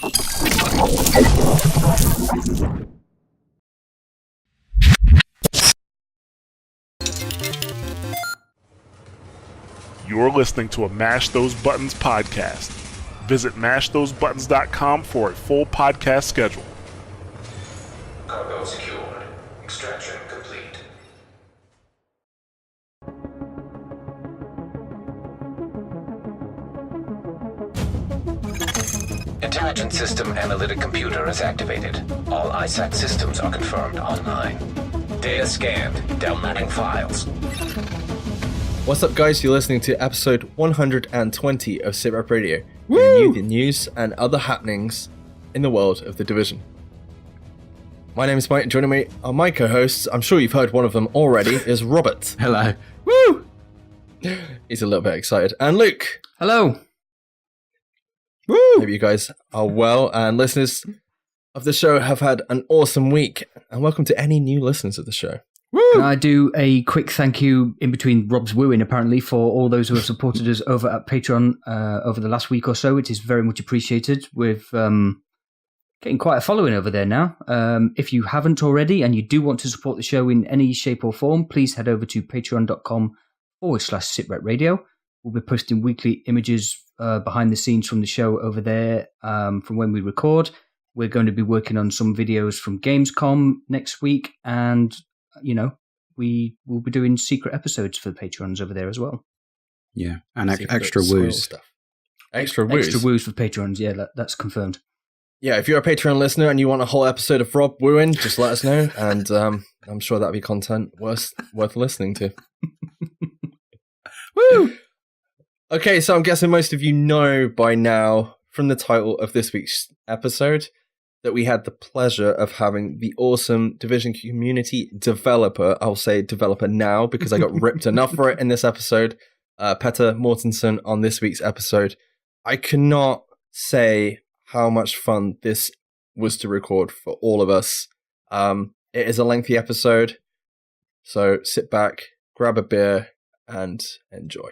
You're listening to a Mash Those Buttons podcast. Visit mashthosebuttons.com for a full podcast schedule. Cargo secured. Extraction complete. Intelligence System Analytic Computer is activated. All ISAC systems are confirmed online. Data scanned. Downloading files. What's up, guys? You're listening to episode 120 of SITREPRadio, bringing you the news and other happenings in the world of The Division. My name is Mike, and joining me are my co-hosts. I'm sure you've heard one of them already, is Robert. Hello. Woo! He's a little bit excited. And Luke. Hello. Woo! Hope you guys are well, and listeners of the show have had an awesome week. And welcome to any new listeners of the show. Woo! Can I do a quick thank you in between Rob's wooing, apparently, for all those who have supported us over at Patreon over the last week or so. It is very much appreciated. We've getting quite a following over there now. If you haven't already and you do want to support the show in any shape or form, please head over to patreon.com/SITREPRadio. We'll be posting weekly images behind the scenes from the show over there from when we record. We're going to be working on some videos from Gamescom next week, and you know, we will be doing secret episodes for the Patrons over there as well. Yeah, and extra woos stuff. Extra woos for Patrons. Yeah, that's confirmed. Yeah, if you're a Patreon listener and you want a whole episode of Rob wooing, just let us know, and I'm sure that'll be content worth listening to. Woo! Okay, so I'm guessing most of you know by now from the title of this week's episode that we had the pleasure of having the awesome Division community developer, I'll say developer now because I got ripped enough for it in this episode, Petter Mårtensson on this week's episode. I cannot say how much fun this was to record for all of us. It is a lengthy episode, so sit back, grab a beer, and enjoy.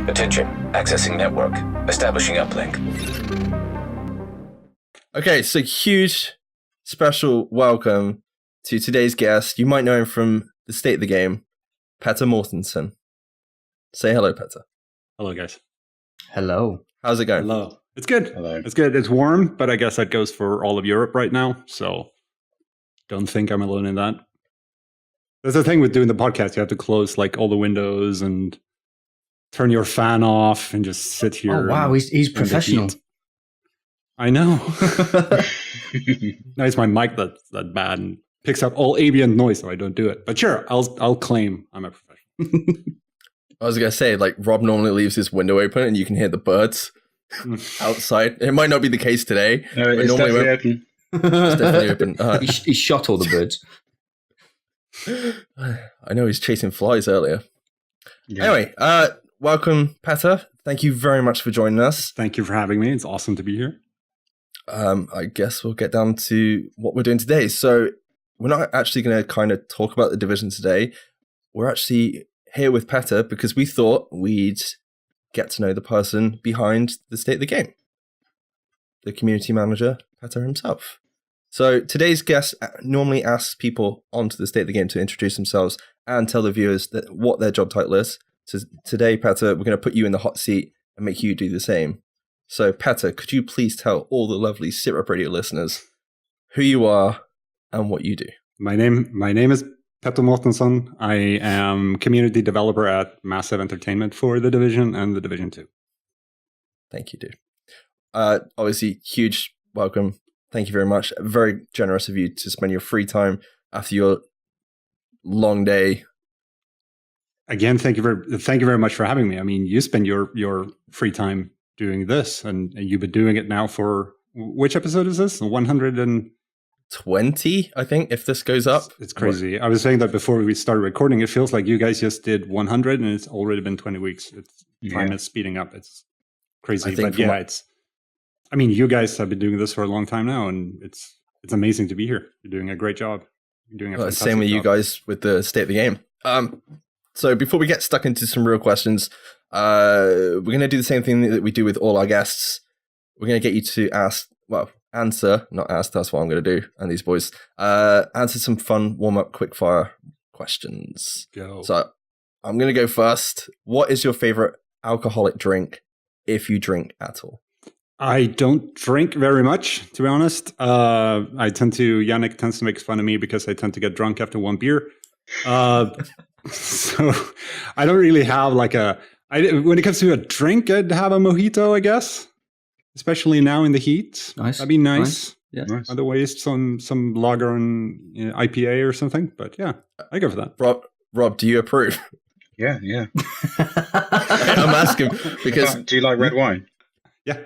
Attention. Accessing network. Establishing uplink. Okay, so huge special welcome to today's guest. You might know him from the State of the Game, Petter Mårtensson. Say hello, Petter. Hello, guys. Hello. How's it going? Hello. It's good. Hello. It's good. It's warm, but I guess that goes for all of Europe right now. So don't think I'm alone in that. There's the thing with doing the podcast. You have to close like all the windows and turn your fan off and just sit here. Oh, wow. He's professional. I know. No, it's my mic that's that bad and picks up all ambient noise, so I don't do it. But sure, I'll claim I'm a professional. I was going to say, like, Rob normally leaves his window open and you can hear the birds outside. It might not be the case today. No, it's definitely open. It's definitely open. He shot all the birds. I know he's chasing flies earlier. Yeah. Anyway, welcome, Petter. Thank you very much for joining us. Thank you for having me. It's awesome to be here. I guess we'll get down to what we're doing today. So we're not actually going to kind of talk about the Division today. We're actually here with Petter because we thought we'd get to know the person behind the State of the Game, the community manager, Petter himself. So today's guest normally asks people onto the State of the Game to introduce themselves and tell the viewers what their job title is. So today, Petter, we're going to put you in the hot seat and make you do the same. So, Petter, could you please tell all the lovely SITREPRadio listeners who you are and what you do? My name is Petter Mårtensson. I am community developer at Massive Entertainment for The Division and The Division 2. Thank you, dude. Obviously, huge welcome. Thank you very much. Very generous of you to spend your free time after your long day. Again, thank you very much for having me. I mean, you spend your free time doing this, and you've been doing it now for, which episode is this? 120, I think, if this goes up. It's crazy. I was saying that before we started recording. It feels like you guys just did 100 and it's already been 20 weeks. Time is speeding up. It's crazy. But yeah, I mean, you guys have been doing this for a long time now, and it's amazing to be here. You're doing a great job. You're doing a fantastic same with job. You guys with the State of the Game. So before we get stuck into some real questions, we're going to do the same thing that we do with all our guests. we're going to get you to answer, not ask, that's what I'm going to do, and these boys, answer some fun warm-up quickfire questions. Go. So I'm going to go first. What is your favorite alcoholic drink, if you drink at all? I don't drink very much, to be honest. Yannick tends to make fun of me because I tend to get drunk after one beer. So I don't really have when it comes to a drink, I'd have a mojito, I guess. Especially now in the heat. Nice. That'd be nice. Yeah. Nice. Otherwise, some lager and IPA or something. But yeah, I go for that. Rob, do you approve? Yeah. I'm asking because... Do you like red wine? Yeah.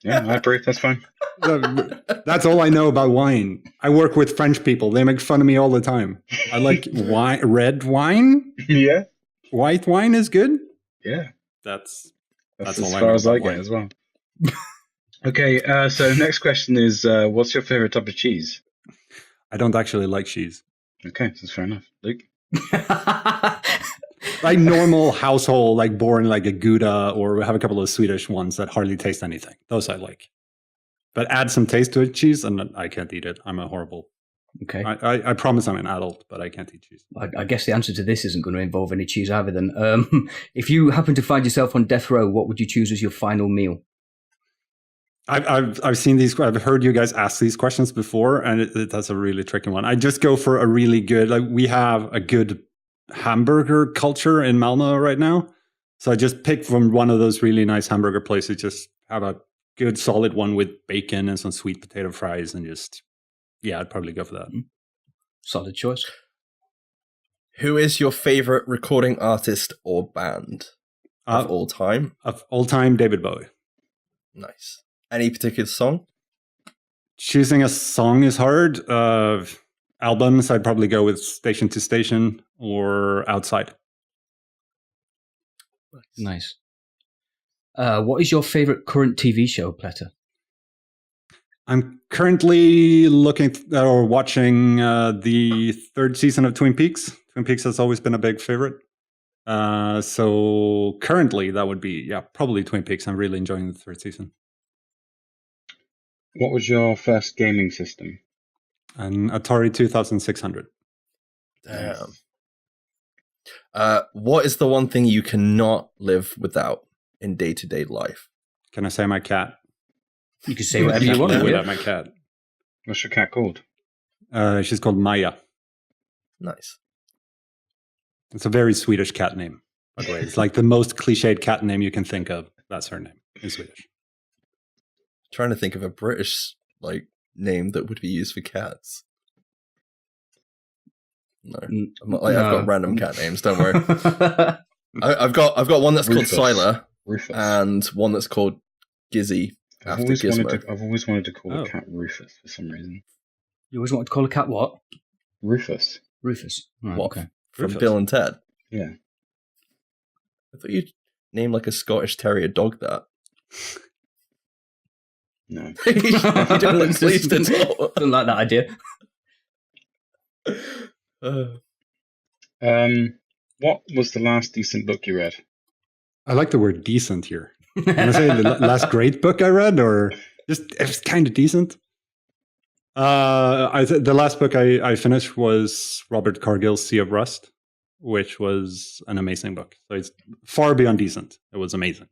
Yeah, I approve. That's fine. That's all I know about wine. I work with French people. They make fun of me all the time. I like red wine. Yeah. White wine is good. Yeah. That's as all far as I get get as well. Okay, so next question is, what's your favorite type of cheese? I don't actually like cheese. Okay, that's fair enough. Luke? Like normal household, like born like a Gouda, or have a couple of Swedish ones that hardly taste anything. Those I like. But add some taste to a cheese, and I can't eat it. I'm a horrible. Okay. I promise I'm an adult, but I can't eat cheese. I guess the answer to this isn't going to involve any cheese either then. If you happen to find yourself on death row, what would you choose as your final meal? I've seen these. I've heard you guys ask these questions before, and that's a really tricky one. I just go for a really good. Like we have a good hamburger culture in Malmö right now, so I just pick from one of those really nice hamburger places. Just have a good solid one with bacon and some sweet potato fries, and I'd probably go for that. Solid choice. Who is your favorite recording artist or band of all time? Of all time, David Bowie. Nice. Any particular song? Choosing a song is hard. Albums, I'd probably go with Station to Station or Outside. Nice. What is your favorite current TV show, Petter? I'm currently watching the third season of Twin Peaks. Twin Peaks has always been a big favorite. So currently that would be, probably Twin Peaks. I'm really enjoying the third season. What was your first gaming system? An Atari 2600. Damn. What is the one thing you cannot live without in day-to-day life? Can I say my cat? You can say whatever you want to. Without my cat. What's your cat called? She's called Maya. Nice. It's a very Swedish cat name, by the way. It's like the most cliched cat name you can think of. That's her name in Swedish. Trying to think of a British name that would be used for cats. No, I've got random cat names. Don't worry. I've got one that's Rufus. called Siler, Rufus. and one that's called Gizzy. I've always wanted to call a cat Rufus for some reason. You always wanted to call a cat what? Rufus. Rufus. Right, What? okay. From Rufus. Bill and Ted. Yeah. I thought you'd name like a Scottish Terrier dog that. No. You don't look pleased at all. Don't like that idea. What was the last decent book you read? I like the word decent here. Can I say the last great book I read, or just it was kind of decent? The last book I finished was Robert Cargill's Sea of Rust, which was an amazing book. So it's far beyond decent. It was amazing.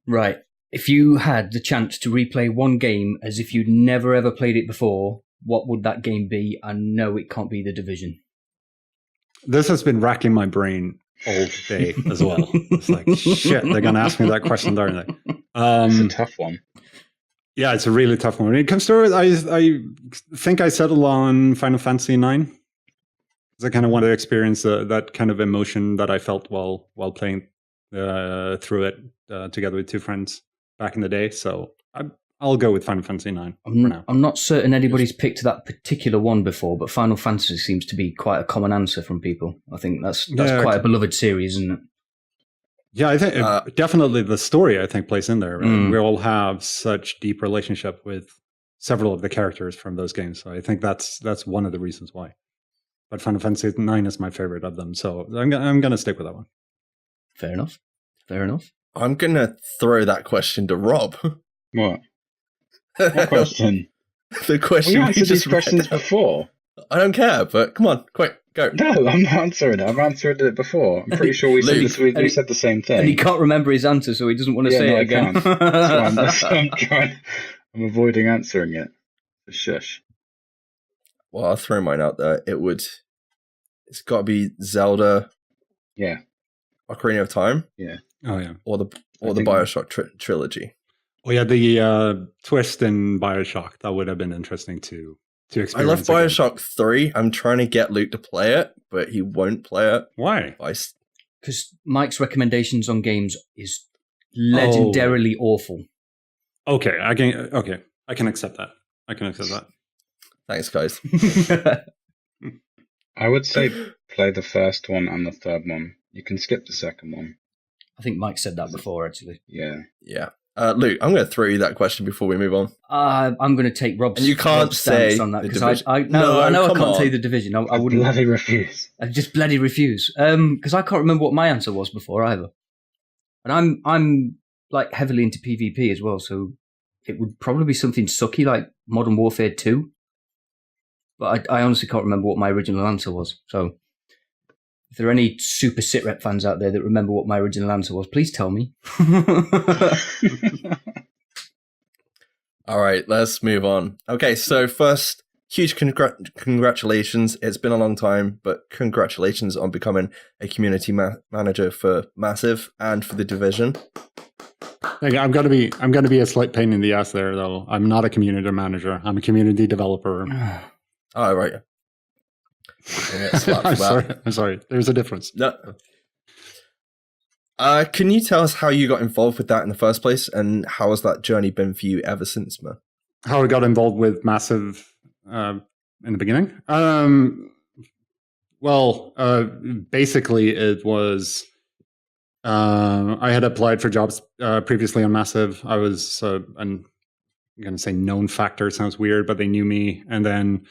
Right. If you had the chance to replay one game as if you'd never ever played it before, what would that game be? I know it can't be The Division. This has been racking my brain all day as well. It's like, shit, they're going to ask me that question, aren't they? It's a tough one. Yeah, it's a really tough one. When it comes to it, I think I settled on Final Fantasy IX. Because I kind of want to experience that kind of emotion that I felt while playing through it together with two friends back in the day. So I'll go with Final Fantasy IX for now. I'm not certain anybody's picked that particular one before, but Final Fantasy seems to be quite a common answer from people. I think that's quite a beloved series, isn't it? Yeah, I think definitely the story, I think, plays in there. We all have such deep relationship with several of the characters from those games. So I think that's one of the reasons why. But Final Fantasy IX is my favorite of them. So I'm going to stick with that one. Fair enough. I'm going to throw that question to Rob. What? What question? The question we answered these questions before. I don't care, but come on, quick, go. No, I'm not answering it. I've answered it before. I'm pretty sure we said the same thing. And he can't remember his answer, so he doesn't want to say it again. That's why I'm avoiding answering it. Shush. Well, I'll throw mine out there. It's got to be Zelda. Yeah. Ocarina of Time. Yeah. Oh yeah. Or the BioShock trilogy. Oh yeah, the twist in BioShock, that would have been interesting to experience. I love BioShock 3. I'm trying to get Luke to play it, but he won't play it. Why? Because Mike's recommendations on games is legendarily awful. Okay, I can accept that. Thanks, guys. I would say play the first one and the third one. You can skip the second one. I think Mike said that before, actually. Yeah. Yeah. Luke, I'm going to throw you that question before we move on. I'm going to take Rob's. And you can't say on that because I know I can't say the division. I wouldn't bloody refuse. I just bloody refuse. Because I can't remember what my answer was before either. And I'm like heavily into PvP as well, so it would probably be something sucky like Modern Warfare 2. But I honestly can't remember what my original answer was. So if there are any super SITREP fans out there that remember what my original answer was, please tell me. All right, let's move on. Okay, so first, huge congratulations. It's been a long time, but congratulations on becoming a community manager for Massive and for the Division. I'm gonna be a slight pain in the ass there, though. I'm not a community manager. I'm a community developer. Oh, right. I'm sorry. There's a difference. No. Can you tell us how you got involved with that in the first place, and how has that journey been for you ever since, man? How I got involved with Massive in the beginning? Basically, it was I had applied for jobs previously on Massive. I was I'm going to say known factor. Sounds weird, but they knew me, and then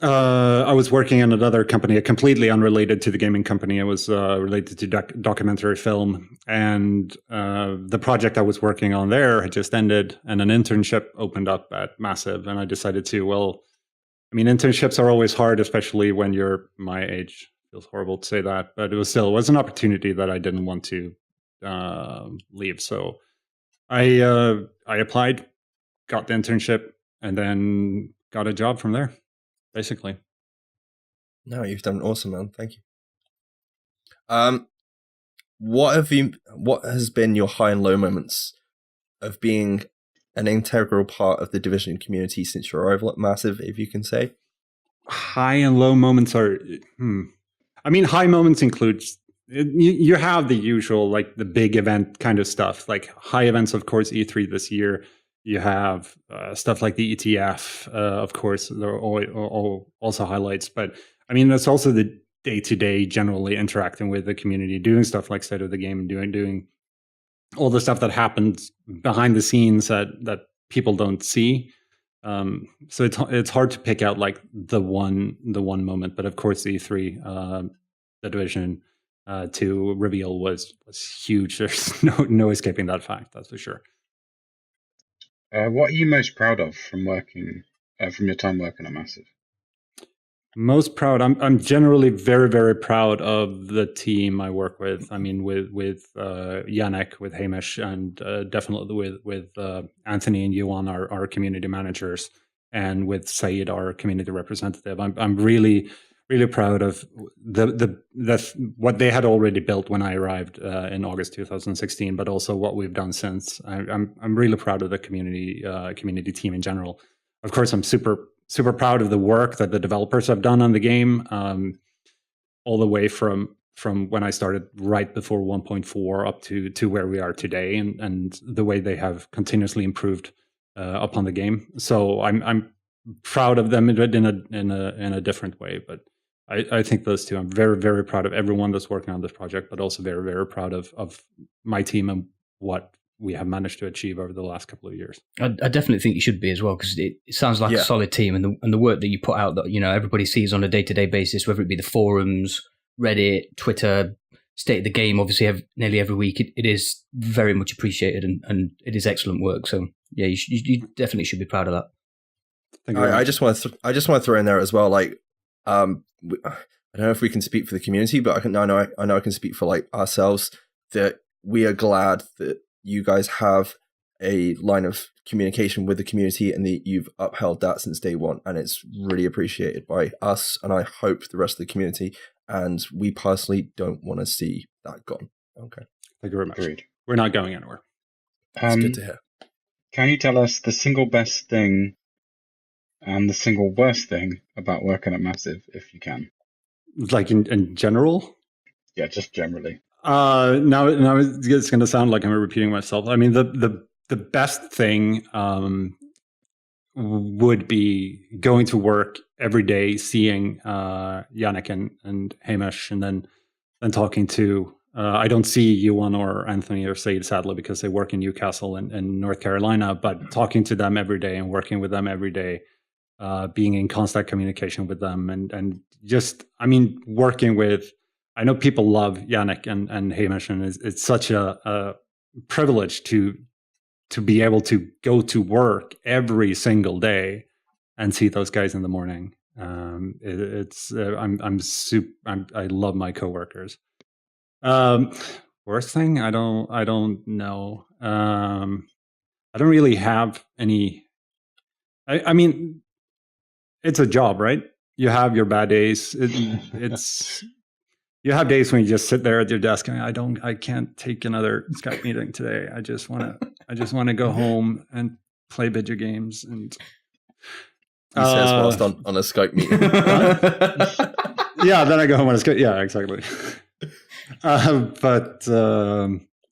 I was working in another company, completely unrelated to the gaming company. It was related to documentary film. And the project I was working on there had just ended, and an internship opened up at Massive. And I decided internships are always hard, especially when you're my age. It feels horrible to say that, but it was an opportunity that I didn't want to leave. So I applied, got the internship, and then got a job from there. Basically. No, you've done awesome, man. Thank you. What has been your high and low moments of being an integral part of the Division community since your arrival at Massive, if you can say? High and low moments are high moments include you have the usual, like the big event kind of stuff, like high events, of course, E3 this year. You have stuff like the ETF, of course, there are also highlights. But that's also the day-to-day generally interacting with the community, doing stuff like State of the Game, doing all the stuff that happens behind the scenes that people don't see. So it's hard to pick out like the one moment. But of course, the E3, the Division 2 reveal was huge. There's no escaping that fact. That's for sure. What are you most proud of from your time working at Massive? Most proud. I'm generally very, very proud of the team I work with. With Yannick, with Hamish, and definitely with Anthony and Yuan, our community managers, and with Saeed, our community representative. I'm really, really proud of the what they had already built when I arrived in August 2016, but also what we've done since. I'm really proud of the community team in general. Of course, I'm super proud of the work that the developers have done on the game, all the way from when I started right before 1.4 up to where we are today, and the way they have continuously improved upon the game. So I'm proud of them in a different way, but I think those two. I'm very, very proud of everyone that's working on this project, but also very, very proud of my team and what we have managed to achieve over the last couple of years. I definitely think you should be as well, because it sounds like a solid team, and the work that you put out that everybody sees on a day-to-day basis, whether it be the forums, Reddit, Twitter, state of the game, obviously, nearly every week. It is very much appreciated, and it is excellent work. So yeah, you definitely should be proud of that. I just want to throw in there as well. Like, I don't know if we can speak for the community, but I know I can speak for like ourselves, that we are glad that you guys have a line of communication with the community and that you've upheld that since day one, and it's really appreciated by us, and I hope the rest of the community. And we personally don't want to see that gone. Okay. Thank you very much. Agreed. We're not going anywhere. It's good to hear. Can you tell us the single best thing and the single worst thing about working at Massive, if you can? Like in general? Yeah, just generally. Now it's going to sound like I'm repeating myself. I mean, the best thing would be going to work every day, seeing Yannick and Hamish, and then talking to. I don't see Yuan or Anthony or Said, sadly, because they work in Newcastle and North Carolina. But talking to them every day and working with them every day, being in constant communication with them, and just, I mean, working with. I know people love Yannick and Hamish, and it's such a privilege to be able to go to work every single day and see those guys in the morning. I love my coworkers. Worst thing, I don't know. I don't really have any. I mean, it's a job, right? You have your bad days. It's. You have days when you just sit there at your desk and I can't take another Skype meeting today. I just want to go home and play video games. And he says whilst on a Skype meeting. Yeah, then I go home on a Skype. Yeah, exactly. But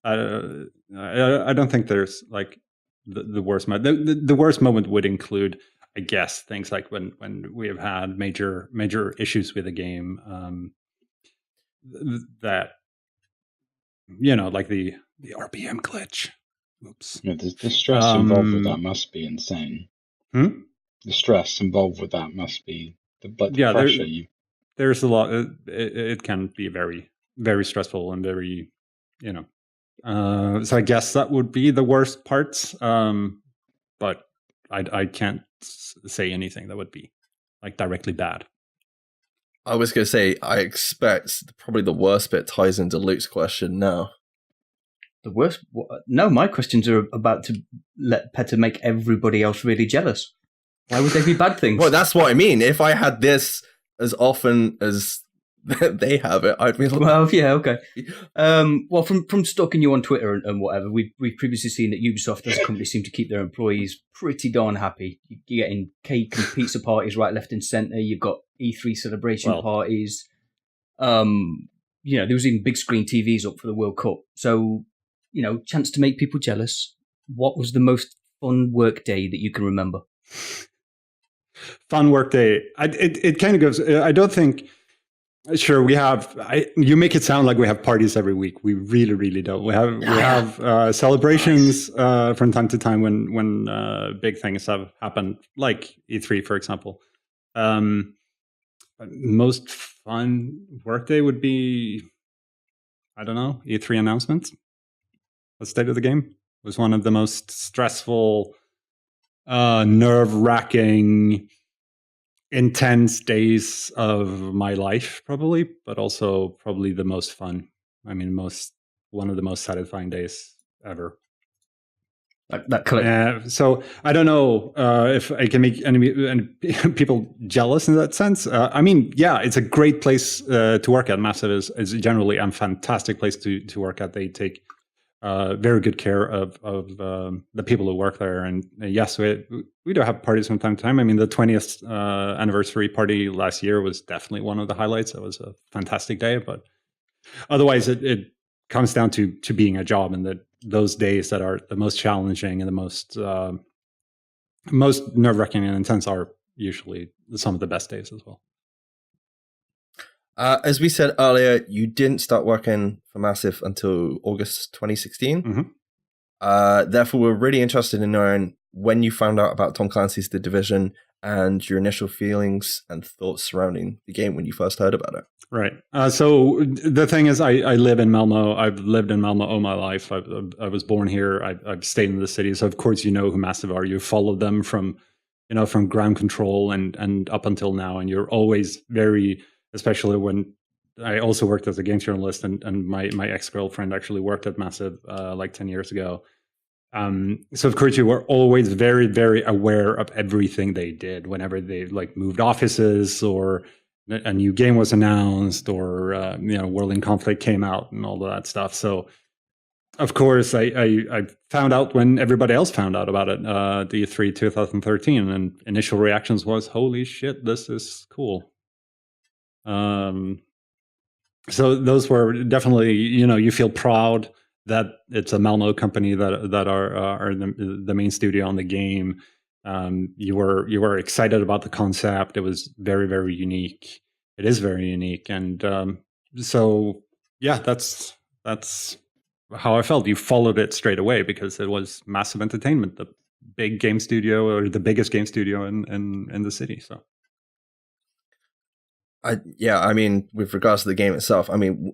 I don't think there's like the worst moment. The worst moment would include, I guess, things like when we have had major issues with a game. That, you know, like the RPM glitch. Oops. Yeah, the stress involved with that must be insane. The stress involved with that must be the pressure. There's a lot. It can be very, very stressful and very, you know. So I guess that would be the worst parts. But I can't say anything that would be like directly bad. I was going to say, I expect probably the worst bit ties into Luke's question now. The worst? No, my questions are about to let Petter make everybody else really jealous. Why would they be bad things? Well, that's what I mean. If I had this as often as they have it, I'd be like... Well, yeah, okay. Well, from stalking you on Twitter and whatever, we've previously seen that Ubisoft as a company seem to keep their employees pretty darn happy. You're getting cake and pizza parties right, left and centre. You've got E3 celebration parties. You know, there was even big screen TVs up for the World Cup. So, you know, chance to make people jealous. What was the most fun work day that you can remember? Fun work day. It kind of goes... I don't think... Sure, we have. You make it sound like we have parties every week. We really, really don't. We have celebrations from time to time when big things have happened, like E3, for example. Most fun workday would be, I don't know, E3 announcements. The state of the game was one of the most stressful, nerve-wracking, intense days of my life, probably, but also probably the most fun. I mean, one of the most satisfying days ever. So I don't know if I can make any people jealous in that sense. I mean, yeah, it's a great place to work at. Massive is generally a fantastic place to work at. They take very good care of the people who work there. And yes, we do have parties from time to time. I mean, the 20th anniversary party last year was definitely one of the highlights. It was a fantastic day, but otherwise it comes down to being a job, and that those days that are the most challenging and the most nerve-wracking and intense are usually some of the best days as well. As we said earlier, you didn't start working for Massive until August 2016. Mm-hmm. Therefore, we're really interested in knowing when you found out about Tom Clancy's The Division and your initial feelings and thoughts surrounding the game when you first heard about it. Right. So the thing is, I live in Malmo. I've lived in Malmo all my life. I was born here. I've stayed in the city. So of course, you know who Massive are. You followed them from ground control and up until now. And you're always very, especially when I also worked as a games journalist and my ex-girlfriend actually worked at Massive like 10 years ago. So of course you were always very, very aware of everything they did whenever they like moved offices or a new game was announced or World in Conflict came out and all of that stuff. So of course I found out when everybody else found out about it, the E3 2013, and initial reactions was, holy shit, this is cool. So those were definitely, you feel proud that it's a Malmo company that are the main studio on the game. You were excited about the concept. It was very, very unique. It is very unique, and so yeah, that's how I felt. You followed it straight away because it was Massive Entertainment, the big game studio or the biggest game studio in the city. So. I mean, with regards to the game itself, I mean,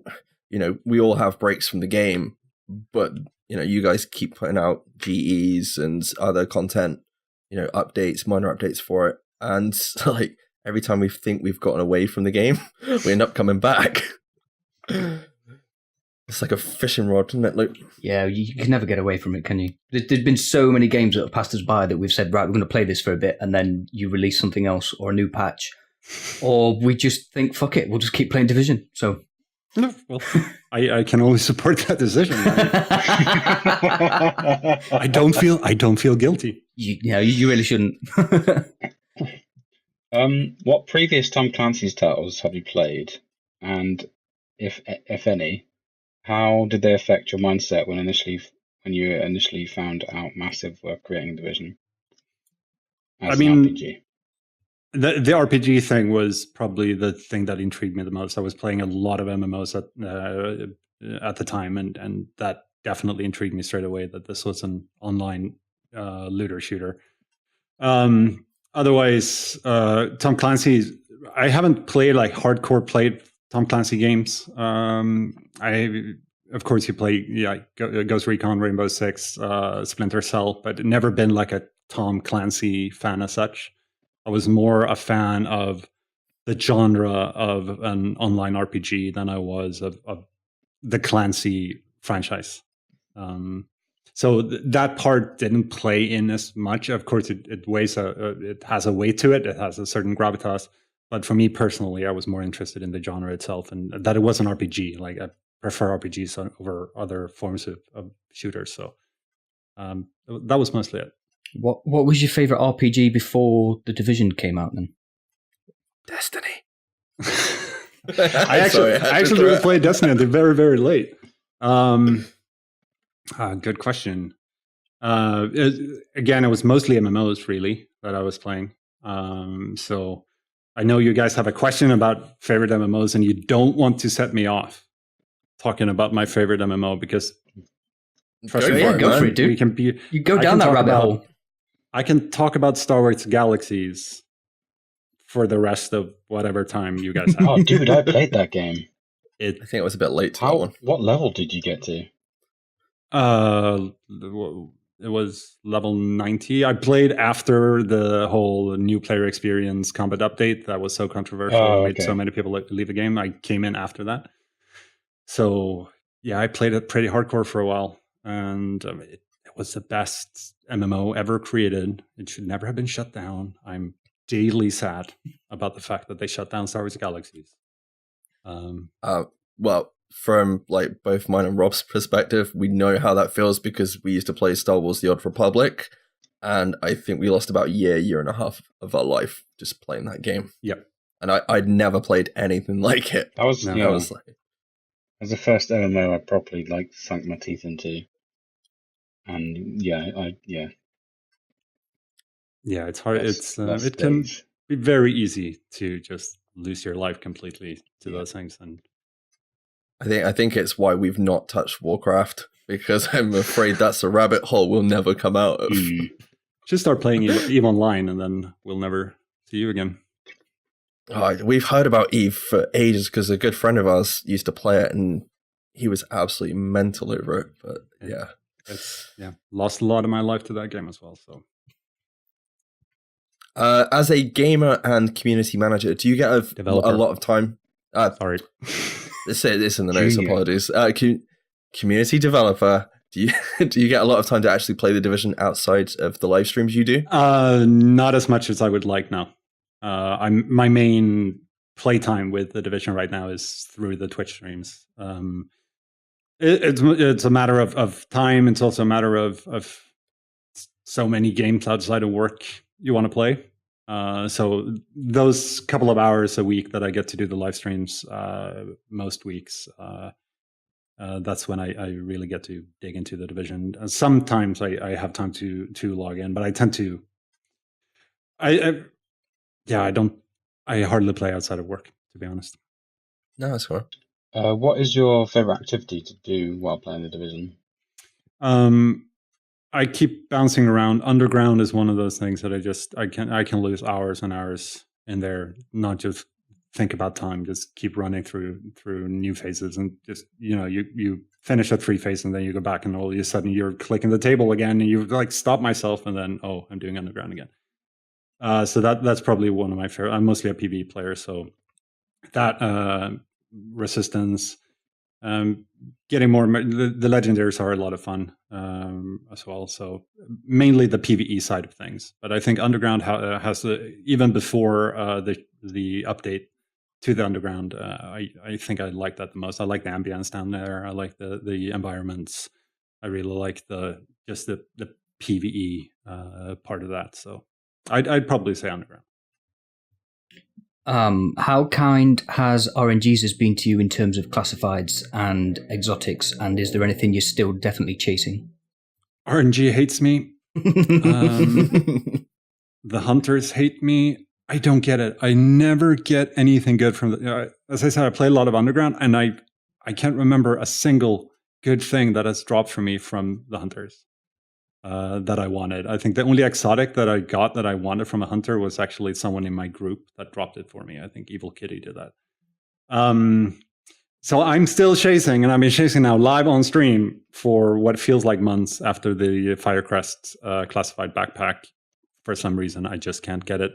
we all have breaks from the game, but you guys keep putting out GEs and other content, updates, minor updates for it, and like every time we think we've gotten away from the game, we end up coming back. It's like a fishing rod, isn't it? Like, yeah, you can never get away from it, can you? There's been so many games that have passed us by that we've said, right, we're going to play this for a bit, and then you release something else or a new patch. Or we just think, fuck it, we'll just keep playing Division. So, no, well, I can only support that decision. I don't feel guilty. You really shouldn't. What previous Tom Clancy's titles have you played, and if any, how did they affect your mindset when you initially found out Massive were creating Division? As an RPG? The RPG thing was probably the thing that intrigued me the most. I was playing a lot of MMOs at the time, and that definitely intrigued me straight away that this was an online looter shooter. Otherwise, Tom Clancy, I haven't played hardcore played Tom Clancy games. Of course, you play Ghost Recon, Rainbow Six, Splinter Cell, but never been like a Tom Clancy fan as such. I was more a fan of the genre of an online RPG than I was of the Clancy franchise. So that part didn't play in as much. Of course, it has a weight to it. It has a certain gravitas. But for me personally, I was more interested in the genre itself and that it was an RPG. Like I prefer RPGs over other forms of shooters. So that was mostly it. What was your favorite RPG before The Division came out then? Destiny. I actually played Destiny until very, very late. Good question. Again, it was mostly MMOs really that I was playing. So I know you guys have a question about favorite MMOs and you don't want to set me off talking about my favorite MMO because go for it, dude. You go down that rabbit hole. I can talk about Star Wars Galaxies for the rest of whatever time you guys have. Oh, dude, I played that game. I think it was a bit late to that one. What level did you get to? It was level 90. I played after the whole new player experience combat update that was so controversial. Made so many people leave the game. I came in after that. So, yeah, I played it pretty hardcore for a while. And it was the best MMO ever created. It should never have been shut down. I'm daily sad about the fact that they shut down Star Wars Galaxies. Well, from both mine and Rob's perspective, we know how that feels because we used to play Star Wars: The Old Republic, and I think we lost about a year and a half of our life just playing that game. Yep. And I'd never played anything like it. That was as the first MMO I properly sunk my teeth into. And yeah, it's hard. It can be very easy to just lose your life completely to those things. And I think it's why we've not touched Warcraft because I'm afraid that's a rabbit hole we'll never come out of. Should start playing Eve Online, and then we'll never see you again. We've heard about Eve for ages because a good friend of ours used to play it, and he was absolutely mental over it. But lost a lot of my life to that game as well. So, as a gamer and community manager, do you get a lot of time? Sorry, this in the notes. Apologies. Community developer. Do you get a lot of time to actually play the Division outside of the live streams you do? Not as much as I would like now. My main playtime with the Division right now is through the Twitch streams. It's a matter of time. It's also a matter of so many games outside of work you want to play. So those couple of hours a week that I get to do the live streams most weeks, that's when I really get to dig into the Division. Sometimes I have time to log in, but I tend to. I hardly play outside of work, to be honest. No, that's fine. What is your favorite activity to do while playing the Division? I keep bouncing around. Underground is one of those things that I can lose hours and hours in there, not just think about time, just keep running through new phases, and just you finish a 3 phase and then you go back and all of a sudden you're clicking the table again and you like stop myself and then I'm doing Underground again. So that's probably one of my favorite. I'm mostly a PvE player, so that Resistance, getting more. The legendaries are a lot of fun as well. So mainly the PvE side of things, but I think Underground has even before the update to the Underground. I think I like that the most. I like the ambience down there. I like the environments. I really like the PvE part of that. So I'd probably say Underground. How kind has RNGesus been to you in terms of classifieds and exotics, and is there anything you're still definitely chasing? RNG hates me. The hunters hate me. I don't get it. I never get anything good from as I said, I play a lot of Underground, and I can't remember a single good thing that has dropped for me from the hunters that I wanted. I think the only exotic that I got that I wanted from a hunter was actually someone in my group that dropped it for me. I think Evil Kitty did that. So I'm still chasing, and I've been chasing now live on stream for what feels like months after the Firecrest classified backpack. For some reason, I just can't get it.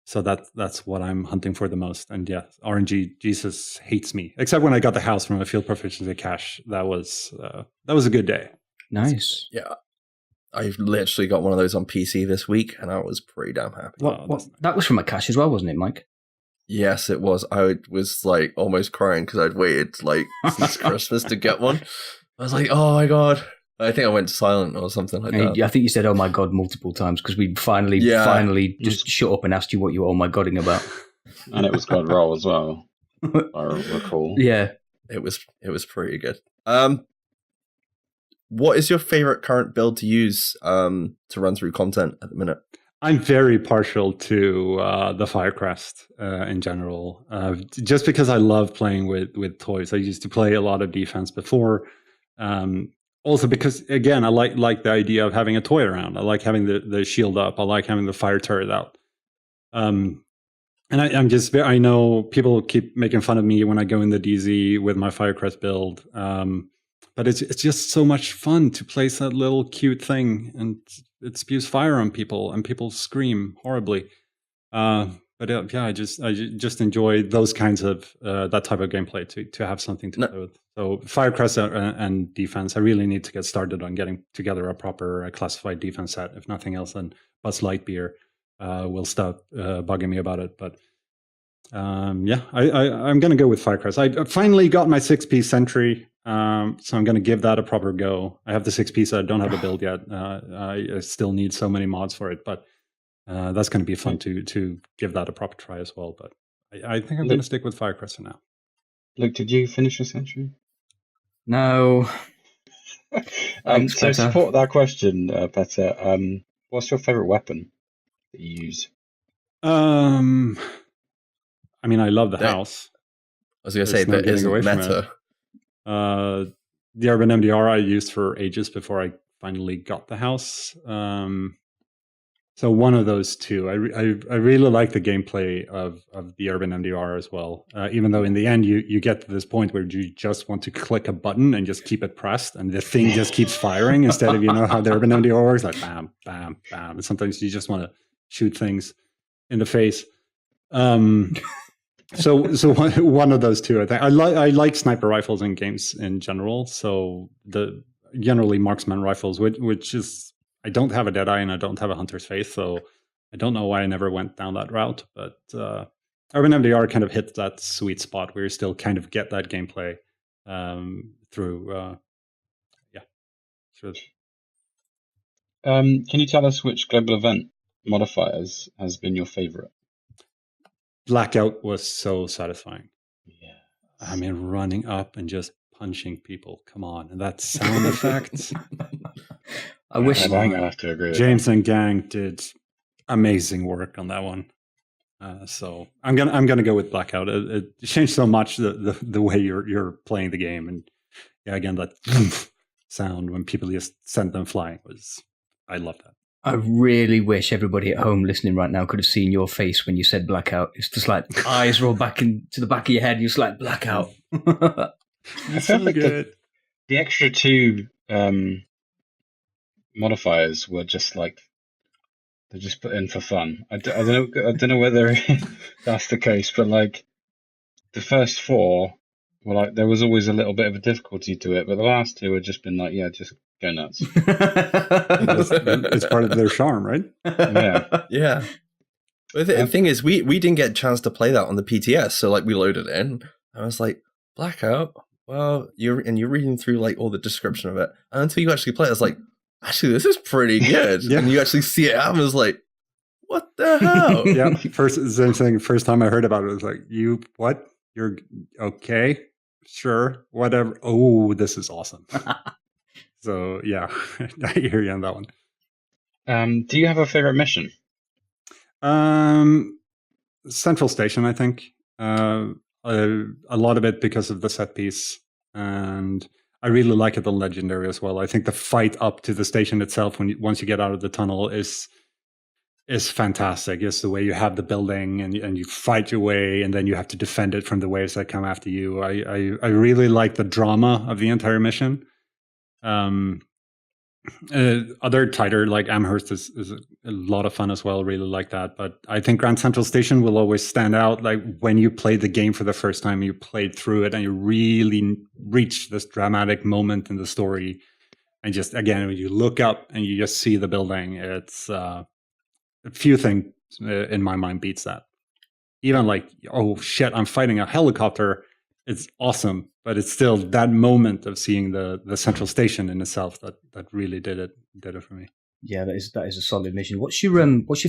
So that's what I'm hunting for the most. And yeah, RNGesus hates me. Except when I got the house from a field proficiency cache. That was a good day. Nice. Yeah. I've literally got one of those on PC this week, and I was pretty damn happy. That was from a cache as well, wasn't it, Mike? Yes, it was. I was like almost crying because I'd waited like since Christmas to get one. I was like, oh my God. I think I went silent or something like that. I think you said, oh my God, multiple times because we finally just shut up and asked you what you were oh my Godding about. And it was God Roll as well, I recall. Yeah. It was pretty good. What is your favorite current build to use to run through content at the minute? I'm very partial to the Firecrest in general, just because I love playing with toys. I used to play a lot of defense before. Also because, again, I like the idea of having a toy around. I like having the shield up. I like having the fire turret out. And I know people keep making fun of me when I go in the DZ with my Firecrest build. But it's just so much fun to place that little cute thing, and it spews fire on people, and people scream horribly. But I just enjoy those kinds of that type of gameplay to have something to play with. So Firecrest and defense, I really need to get started on getting together a proper classified defense set. If nothing else, then Buzz Lightyear will stop bugging me about it. But I'm going to go with Firecrest. I finally got my 6-piece Sentry. So I'm going to give that a proper go. I have the 6-piece. I don't have a build yet. I still need so many mods for it, but that's going to be fun to give that a proper try as well. But I think I'm going to stick with Firecrest for now. Luke, did you finish your Sentry? No. So support that question, Petter. What's your favorite weapon that you use? I mean, I love the house. I was going to say that is meta. The Urban MDR I used for ages before I finally got the house. So one of those two. I really like the gameplay of the Urban MDR as well. Even though in the end you get to this point where you just want to click a button and just keep it pressed, and the thing just keeps firing instead of how the Urban MDR works, like bam, bam, bam. And sometimes you just want to shoot things in the face. So one of those two. I think I like sniper rifles in games in general. So generally marksman rifles, which is. I don't have a Deadeye and I don't have a Hunter's Faith, so I don't know why I never went down that route. But Urban MDR kind of hit that sweet spot where you still kind of get that gameplay through. Can you tell us which global event modifiers has been your favorite? Blackout was so satisfying. Yeah. I mean, running up and just punching people. Come on, and that sound effect. I wish I'm gonna have to agree with James and gang did amazing work on that one. So I'm gonna go with Blackout. It changed so much the way you're playing the game, and yeah, again that sound when people just sent them flying I love that. I really wish everybody at home listening right now could have seen your face when you said Blackout. It's just like eyes roll back into the back of your head. You're just like Blackout. I felt like the extra two modifiers were just like they're just put in for fun. I don't know whether that's the case, but like the first four were like there was always a little bit of a difficulty to it, but the last two have just been like, yeah, just go nuts. It's part of their charm, right? Yeah. But the thing is, we didn't get a chance to play that on the PTS, so like we loaded it in. I was like, Blackout. Well, you're reading through like all the description of it, and until you actually play it, I was like, actually, this is pretty good. Yeah. And you actually see it happen. I was like, what the hell? Yeah. Same thing. First time I heard about it, I was like, you what? You're okay? Sure. Whatever. Oh, this is awesome. So yeah, I hear you on that one. Do you have a favorite mission? Central Station, I think. A lot of it because of the set piece, and I really like it on Legendary as well. I think the fight up to the station itself, once you get out of the tunnel, is fantastic. It's the way you have the building and you fight your way, and then you have to defend it from the waves that come after you. I really like the drama of the entire mission. Other tighter like Amherst is a lot of fun as well. Really like that, but I think Grand Central Station will always stand out. Like when you played the game for the first time, you played through it and you really reach this dramatic moment in the story. And just again, when you look up and you just see the building, it's a few things in my mind beats that. Even like, oh shit, I'm fighting a helicopter. It's awesome, but it's still that moment of seeing the central station in itself that really did it for me. Yeah, that is a solid mission. What's your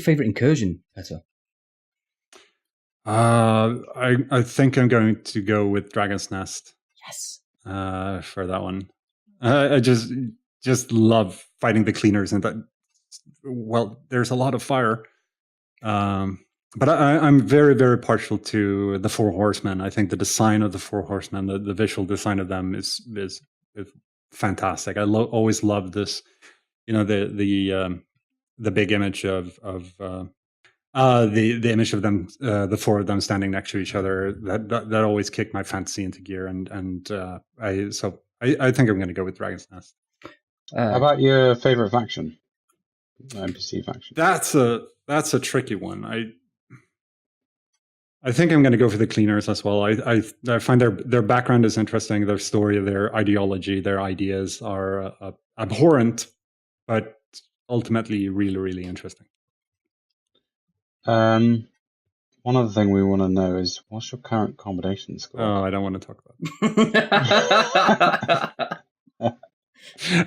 favorite incursion, Petter? I think I'm going to go with Dragon's Nest. Yes. For that one, I just love fighting the cleaners, and that. Well, there's a lot of fire. But I'm very, very partial to the Four Horsemen. I think the design of the Four Horsemen, the visual design of them is fantastic. I always loved this, the big image of the image of them, the four of them standing next to each other. That always kicked my fantasy into gear, and I think I'm going to go with Dragon's Nest. How about your favorite faction? NPC faction. That's a tricky one. I think I'm going to go for the cleaners as well. I find their background is interesting. Their story, their ideology, their ideas are abhorrent, but ultimately really, really interesting. One other thing we want to know is what's your current combination score? Oh, I don't want to talk about it.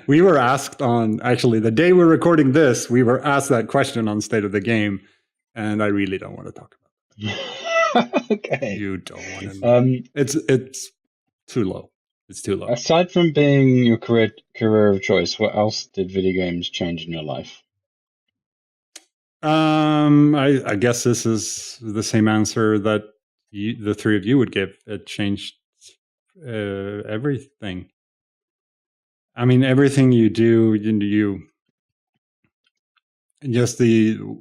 We were asked on, actually, the day we're recording this, we were asked that question on State of the Game, and I really don't want to talk about it. Okay. You don't want to know. It's too low. It's too low. Aside from being your career of choice, what else did video games change in your life? I guess this is the same answer that the three of you would give. It changed everything. I mean, everything you do, just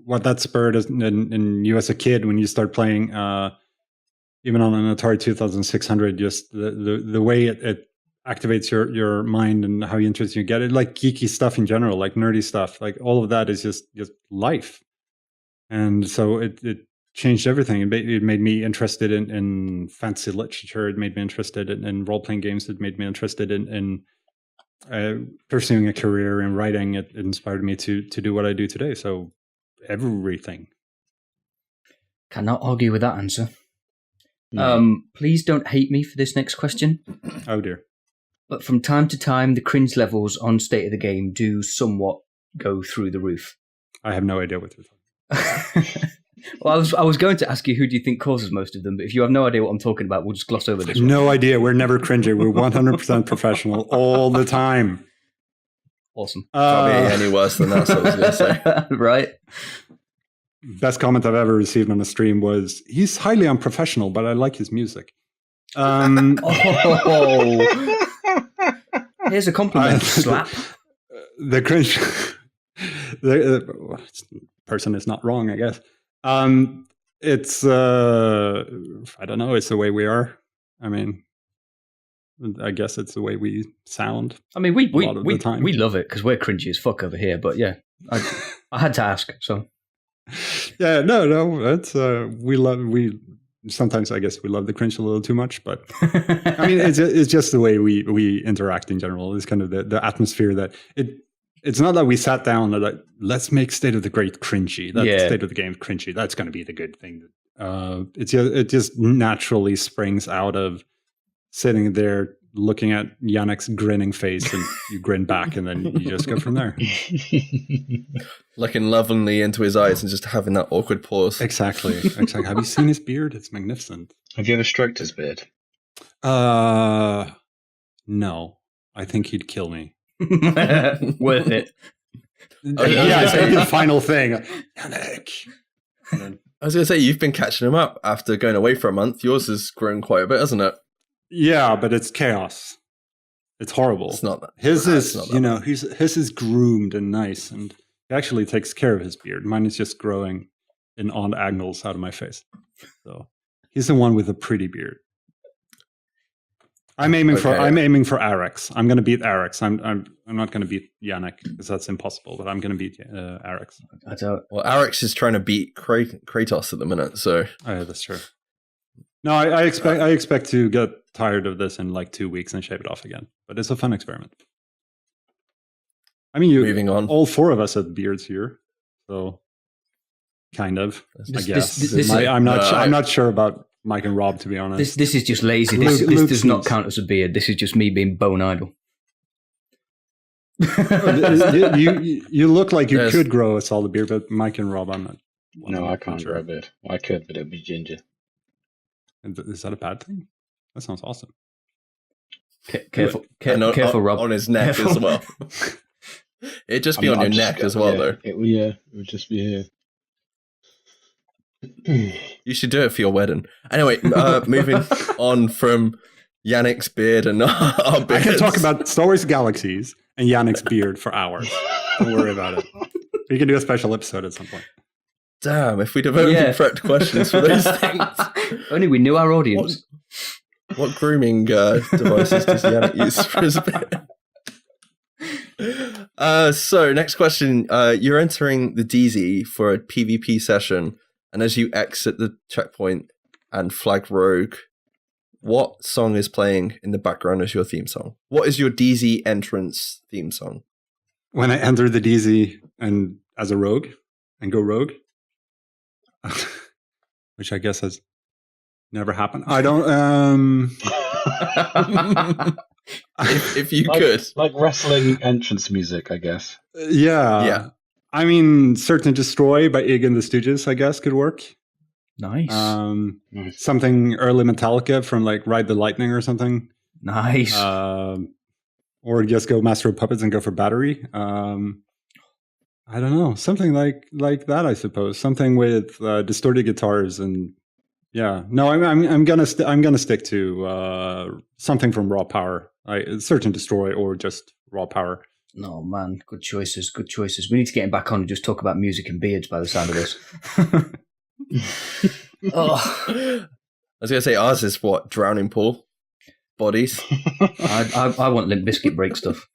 what that spurred in you as a kid when you start playing, even on an Atari 2600, just the way it activates your mind and how interested you get it, like geeky stuff in general, like nerdy stuff, like all of that is just life. And so it changed everything. It made me interested in fantasy literature. It made me interested in role-playing games. It made me interested in pursuing a career in writing. It inspired me to do what I do today. So everything. Cannot argue with that answer. Please don't hate me for this next question. Oh dear. But from time to time, the cringe levels on State of the Game do somewhat go through the roof. I have no idea what you're talking. Well, I was going to ask you, who do you think causes most of them? But if you have no idea what I'm talking about, we'll just gloss over this. No idea. We're never cringy. We're 100% professional all the time. Awesome. Can't be any worse than that, so I was going to say. Right. Best comment I've ever received on a stream was, he's highly unprofessional, but I like his music. Here's a compliment. Slap. The cringe. The person is not wrong, I guess. It's I don't know. It's the way we are. I mean, I guess it's the way we sound. I mean, we love it because we're cringy as fuck over here. But yeah, I had to ask. So yeah, no. It's we sometimes I guess we love the cringe a little too much, but I mean, it's just the way we interact in general. It's kind of the atmosphere that It's not that we sat down and like, let's make State of the Great cringy. State of the Game cringy. That's going to be the good thing. It just naturally springs out of sitting there looking at Yannick's grinning face, and you grin back, and then you just go from there. Looking lovingly into his eyes and just having that awkward pause. Exactly. Have you seen his beard? It's magnificent. Have you ever stroked his beard? No. I think he'd kill me. Worth it. Yeah, it's the final thing. Yannick. I was going to say, you've been catching him up after going away for a month. Yours has grown quite a bit, hasn't it? Yeah, but it's chaos. It's horrible. It's not that. His is groomed and nice, and he actually takes care of his beard. Mine is just growing in odd angles out of my face. So he's the one with a pretty beard. I'm aiming for Arax. I'm going to beat Arax. I'm not going to beat Yannick because that's impossible. But I'm going to beat Arax. Well, Arax is trying to beat Kratos at the minute. So yeah, that's true. No, I expect to get tired of this in like 2 weeks and shave it off again. But it's a fun experiment. I mean, moving on. All four of us have beards here, so kind of. I guess I'm not sure about Mike and Rob, to be honest. This is just lazy. This does not count as a beard. This is just me being bone idle. You look like you could grow a solid beard, but Mike and Rob, I'm not. No, I can't grow a beard. Well, I could, but it'd be ginger. Is that a bad thing? That sounds awesome. Careful, Rob. On his neck as well. It'd just be on your neck as well, though. It would just be here. You should do it for your wedding. Anyway, moving on from Yannick's beard and our beards. I can talk about Star Wars Galaxies and Yannick's beard for hours. Don't worry about it. We can do a special episode at some point. Damn, if we'd have only prepped questions for those things. Only we knew our audience. What grooming devices does Yannick use for his beard? So, next question. You're entering the DZ for a PvP session, and as you exit the checkpoint and flag rogue, what song is playing in the background as your theme song? What is your DZ entrance theme song? When I enter the DZ and as a rogue and go rogue, which I guess has never happened. I don't. If you could, like wrestling entrance music, I guess. Yeah. I mean, Search and Destroy by Ig and the Stooges, I guess, could work. Nice. Nice. Something early Metallica from like Ride the Lightning or something. Nice. Or just go Master of Puppets and go for Battery. I don't know, something like that, I suppose. Something with distorted guitars and yeah. No, I'm gonna stick to something from Raw Power. Search and Destroy or just Raw Power. Oh man, good choices, good choices. We need to get him back on and just talk about music and beards by the sound of this. I was going to say ours is what? Drowning Pool? Bodies? I want Limp Bizkit break stuff.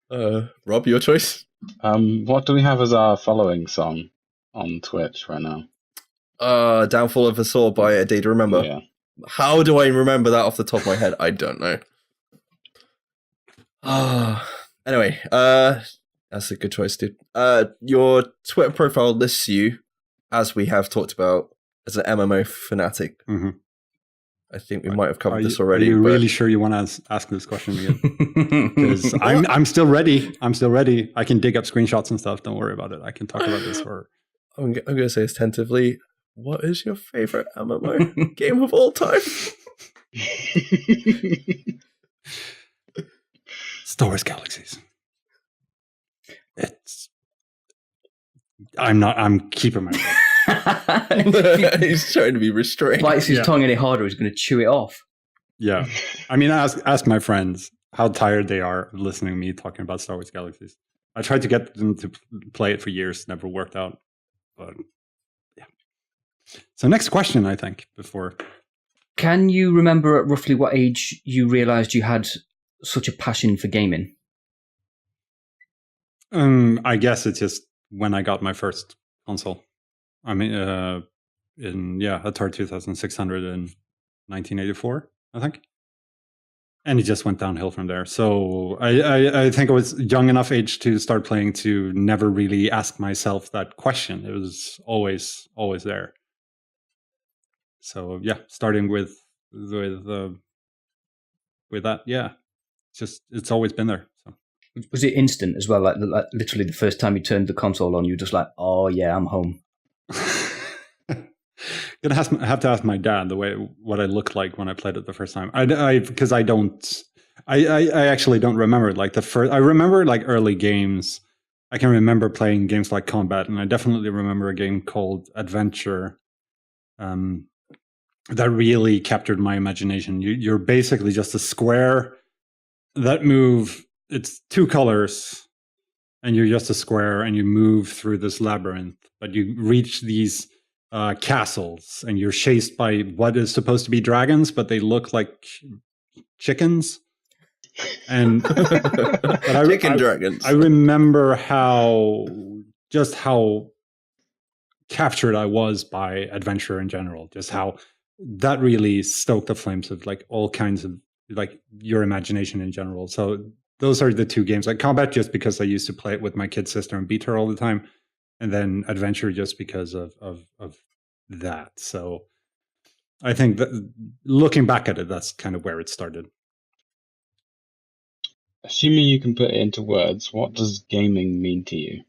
Rob, your choice? What do we have as our following song on Twitch right now? Downfall of a Sword by A Day to Remember. Yeah. How do I remember that off the top of my head? I don't know. Anyway, that's a good choice, dude. Your Twitter profile lists you, as we have talked about, as an MMO fanatic. Mm-hmm. I think we might have covered this already. Are you really sure you want to ask this question again? Because I'm still ready. I'm still ready. I can dig up screenshots and stuff. Don't worry about it. I can talk about this for... I'm going to say this tentatively. What is your favorite MMO game of all time? Star Wars Galaxies. I'm keeping my breath. He's trying to be restrained. Bites his tongue any harder, he's going to chew it off. Yeah. I mean, ask my friends how tired they are of listening to me talking about Star Wars Galaxies. I tried to get them to play it for years, never worked out. But yeah. So next question, I think, before... Can you remember at roughly what age you realised you had such a passion for gaming? I guess it's just when I got my first console. I mean, Atari 2600 in 1984, I think. And it just went downhill from there. So I think I was young enough age to start playing to never really ask myself that question. It was always there. So yeah, starting with that, yeah, it's always been there. So. Was it instant as well? Like literally the first time you turned the console on, you were just like, "Oh yeah, I'm home." Gonna have to ask my dad what I looked like when I played it the first time. I actually don't remember like the first. I remember like early games. I can remember playing games like Combat, and I definitely remember a game called Adventure. That really captured my imagination. You're basically just a square that move. It's two colors, and you're just a square, and you move through this labyrinth. But you reach these castles, and you're chased by what is supposed to be dragons, but they look like chickens. And dragons. I remember how captured I was by adventure in general. Just how that really stoked the flames of like all kinds of like your imagination in general. So those are the two games. Like Combat, just because I used to play it with my kid sister and beat her all the time, and then Adventure just because of that. So I think that looking back at it, that's kind of where it started. Assuming you can put it into words, what does gaming mean to you?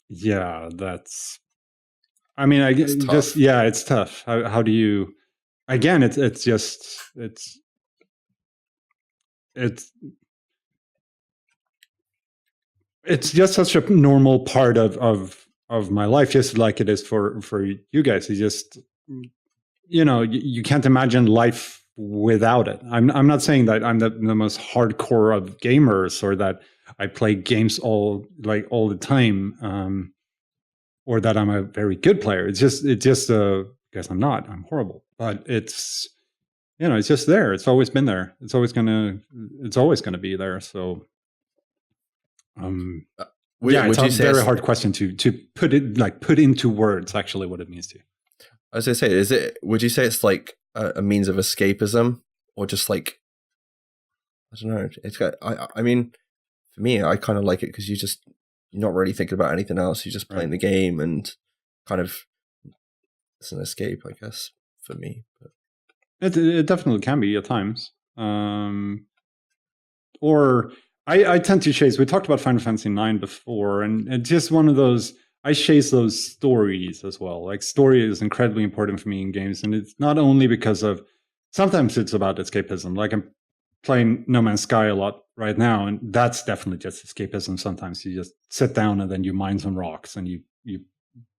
Yeah, that's. I mean, it's tough. How do you? Again, it's just such a normal part of my life, just like it is for you guys. It's just, you can't imagine life without it. I'm not saying that I'm the most hardcore of gamers or that I play games all the time, or that I'm a very good player. It's just guess I'm not. I'm horrible, but it's just there. It's always been there. It's always gonna be there. So. It's a very hard question to put into words. Actually, what it means to you. As I say, would you say it's like a means of escapism, or just like I don't know? It's got. I mean, for me, I kind of like it because you're not really thinking about anything else. You're just playing the game, and kind of it's an escape, I guess, for me. But. It definitely can be at times, or. I tend to chase. We talked about Final Fantasy IX before, and it's just one of those. I chase those stories as well. Like story is incredibly important for me in games, and it's not only because of. Sometimes it's about escapism. Like I'm playing No Man's Sky a lot right now, and that's definitely just escapism. Sometimes you just sit down and then you mine some rocks and you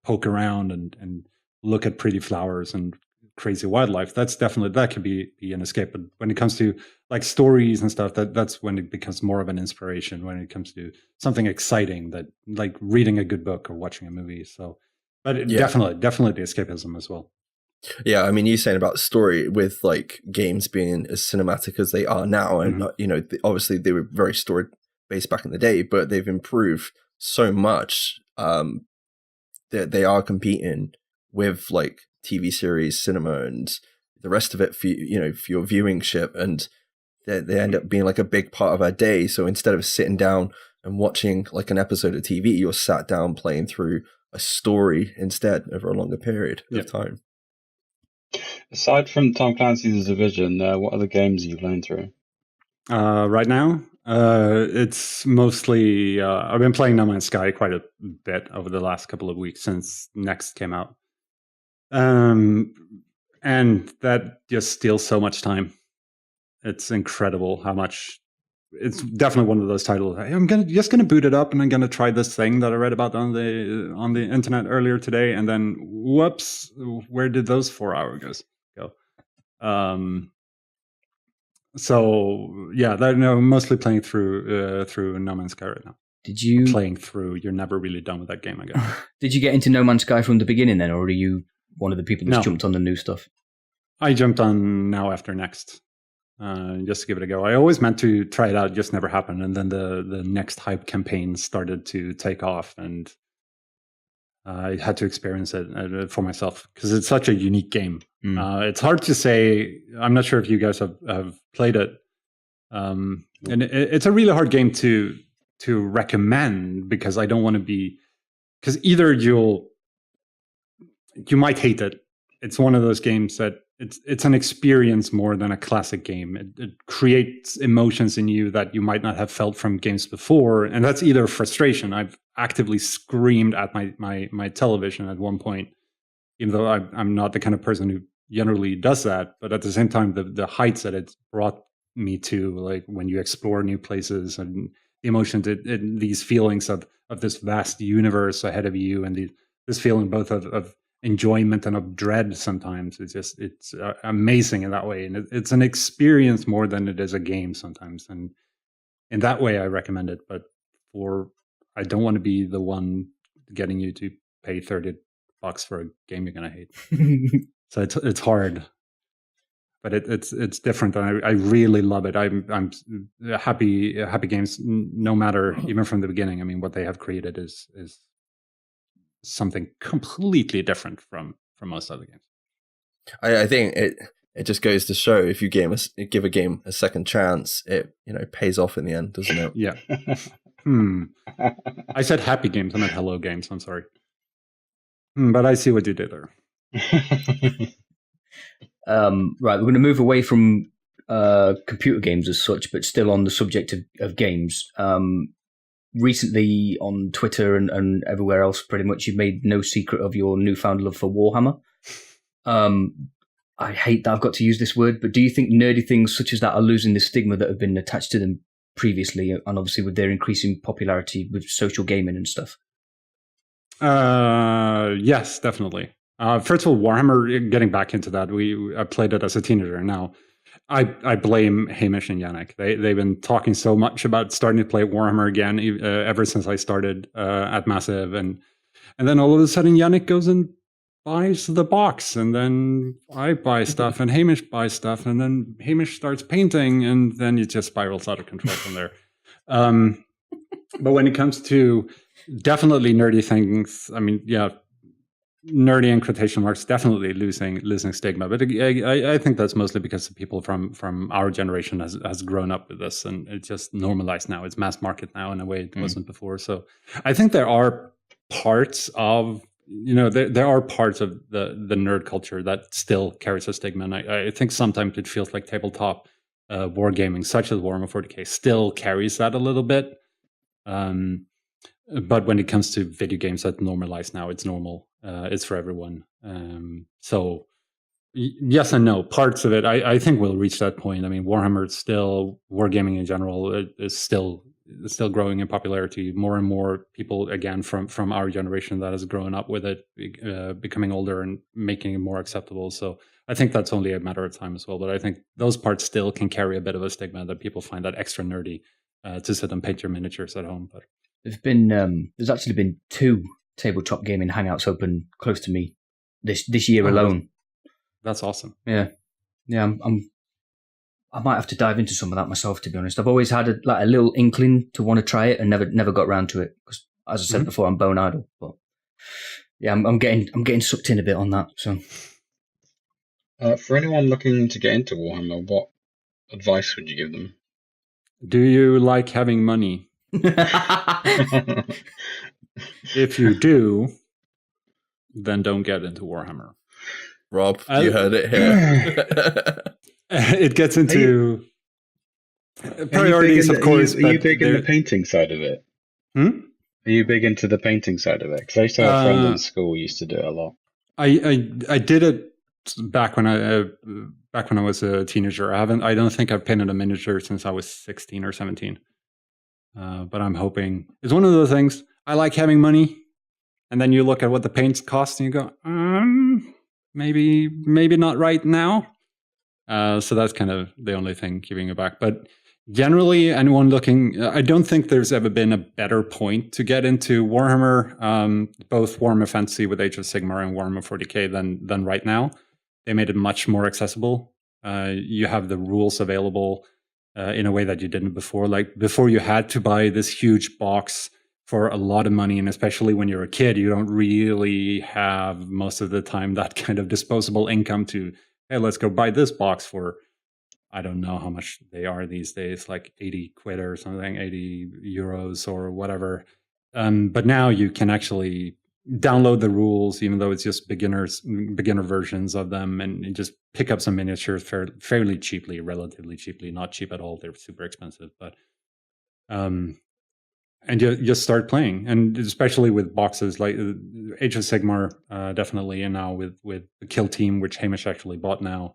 poke around and look at pretty flowers and crazy wildlife, that could be an escape. But when it comes to like stories and stuff, that's when it becomes more of an inspiration. When it comes to something exciting, that like reading a good book or watching a movie. So, but definitely escapism as well. Yeah, I mean, you're saying about story with like games being as cinematic as they are now, and obviously they were very story based back in the day, but they've improved so much that they are competing with like TV series, cinema, and the rest of it for for your viewingship, and they end up being like a big part of our day. So instead of sitting down and watching like an episode of TV, you're sat down playing through a story instead over a longer period of time. Aside from Tom Clancy's Division, what other games are you playing through? Right now, it's mostly I've been playing No Man's Sky quite a bit over the last couple of weeks since Next came out, and that just steals so much time. It's incredible how much. It's definitely one of those titles. I'm just gonna boot it up and I'm gonna try this thing that I read about on the internet earlier today, and then whoops, where did those 4 hours go? So yeah, mostly playing through No Man's Sky right now. Did you playing through? You're never really done with that game again. Did you get into No Man's Sky from the beginning then, or are you one of the people that's jumped on the new stuff? I jumped on now after Next, just to give it a go. I always meant to try it out, just never happened. And then the Next hype campaign started to take off, and I had to experience it for myself because it's such a unique game. It's hard to say. I'm not sure if you guys have played it, and it's a really hard game to recommend because I don't want to be, because either you might hate it. It's one of those games that it's an experience more than a classic game. It creates emotions in you that you might not have felt from games before, and that's either frustration. I've actively screamed at my television at one point, even though I'm not the kind of person who generally does that. But at the same time, the heights that it brought me to, like when you explore new places and the emotions, these feelings of this vast universe ahead of you, and this feeling both of enjoyment and of dread sometimes. It's amazing in that way, and it's an experience more than it is a game sometimes, and in that way I recommend it. But I don't want to be the one getting you to pay $30 for a game you're gonna hate. So it's hard, but it's different, and I really love it. I'm happy games, no matter, even from the beginning. I mean, what they have created is something completely different from most other games. I think it just goes to show, if you give a game a second chance, it pays off in the end, doesn't it? Yeah. I said happy games. I meant hello games. I'm sorry. But I see what you did there. Right, we're going to move away from computer games as such, but still on the subject of games. Recently on Twitter and everywhere else, pretty much, you've made no secret of your newfound love for Warhammer. I hate that I've got to use this word, but do you think nerdy things such as that are losing the stigma that have been attached to them previously, and obviously with their increasing popularity with social gaming and stuff? Yes, definitely. First of all, Warhammer, getting back into that, I played it as a teenager. Now, I blame Hamish and Yannick. They've been talking so much about starting to play Warhammer again ever since I started at Massive, and then all of a sudden Yannick goes and buys the box, and then I buy stuff, and Hamish buys stuff, and then Hamish starts painting, and then it just spirals out of control from there. But when it comes to definitely nerdy things, I mean, yeah, nerdy in quotation marks, definitely losing stigma. But I think that's mostly because the people from our generation has grown up with this, and it's just normalized now. It's mass market now in a way it wasn't before. So I think there are parts of there are parts of the nerd culture that still carries a stigma, and I think sometimes it feels like tabletop wargaming, such as Warhammer 40K, still carries that a little bit. But when it comes to video games, that's normalized now. It's normal. It's for everyone. So yes and no. Parts of it, I think we'll reach that point. I mean, Warhammer is still, wargaming in general, is still still growing in popularity. More and more people, again, from our generation that has grown up with it, becoming older and making it more acceptable. So I think that's only a matter of time as well. But I think those parts still can carry a bit of a stigma that people find that extra nerdy to sit and paint your miniatures at home. But there's actually been 2 tabletop gaming hangouts open close to me this year alone. That's awesome. Yeah. I might have to dive into some of that myself, to be honest. I've always had a little inkling to want to try it and never got around to it because, as I said before, I'm bone idle. But yeah, I'm getting sucked in a bit on that. So, for anyone looking to get into Warhammer, what advice would you give them? Do you like having money? If you do, then don't get into Warhammer. Rob, you heard it here. It gets into priorities, of course. Are you big in the painting side of it? Are you big into the painting side of it? Because I used to have friends in school who used to do it a lot. I did it back when I was a teenager. I don't think I've painted a miniature since I was 16 or 17. But I'm hoping it's one of those things. I like having money, and then you look at what the paints cost, and you go, maybe not right now. So that's kind of the only thing keeping it back. But generally, anyone looking, I don't think there's ever been a better point to get into Warhammer, both Warhammer Fantasy with Age of Sigmar and Warhammer 40k than right now. They made it much more accessible. You have the rules available in a way that you didn't before. Like before, you had to buy this huge box for a lot of money, and especially when you're a kid, you don't really have most of the time that kind of disposable income to, hey, let's go buy this box for, I don't know how much they are these days, like 80 quid or something, 80 euros or whatever. But now you can actually download the rules, even though it's just beginner versions of them, and just pick up some miniatures fairly cheaply, relatively cheaply, not cheap at all. They're super expensive, but and you just start playing, and especially with boxes like Age of Sigmar, definitely, and now with the Kill Team, which Hamish actually bought now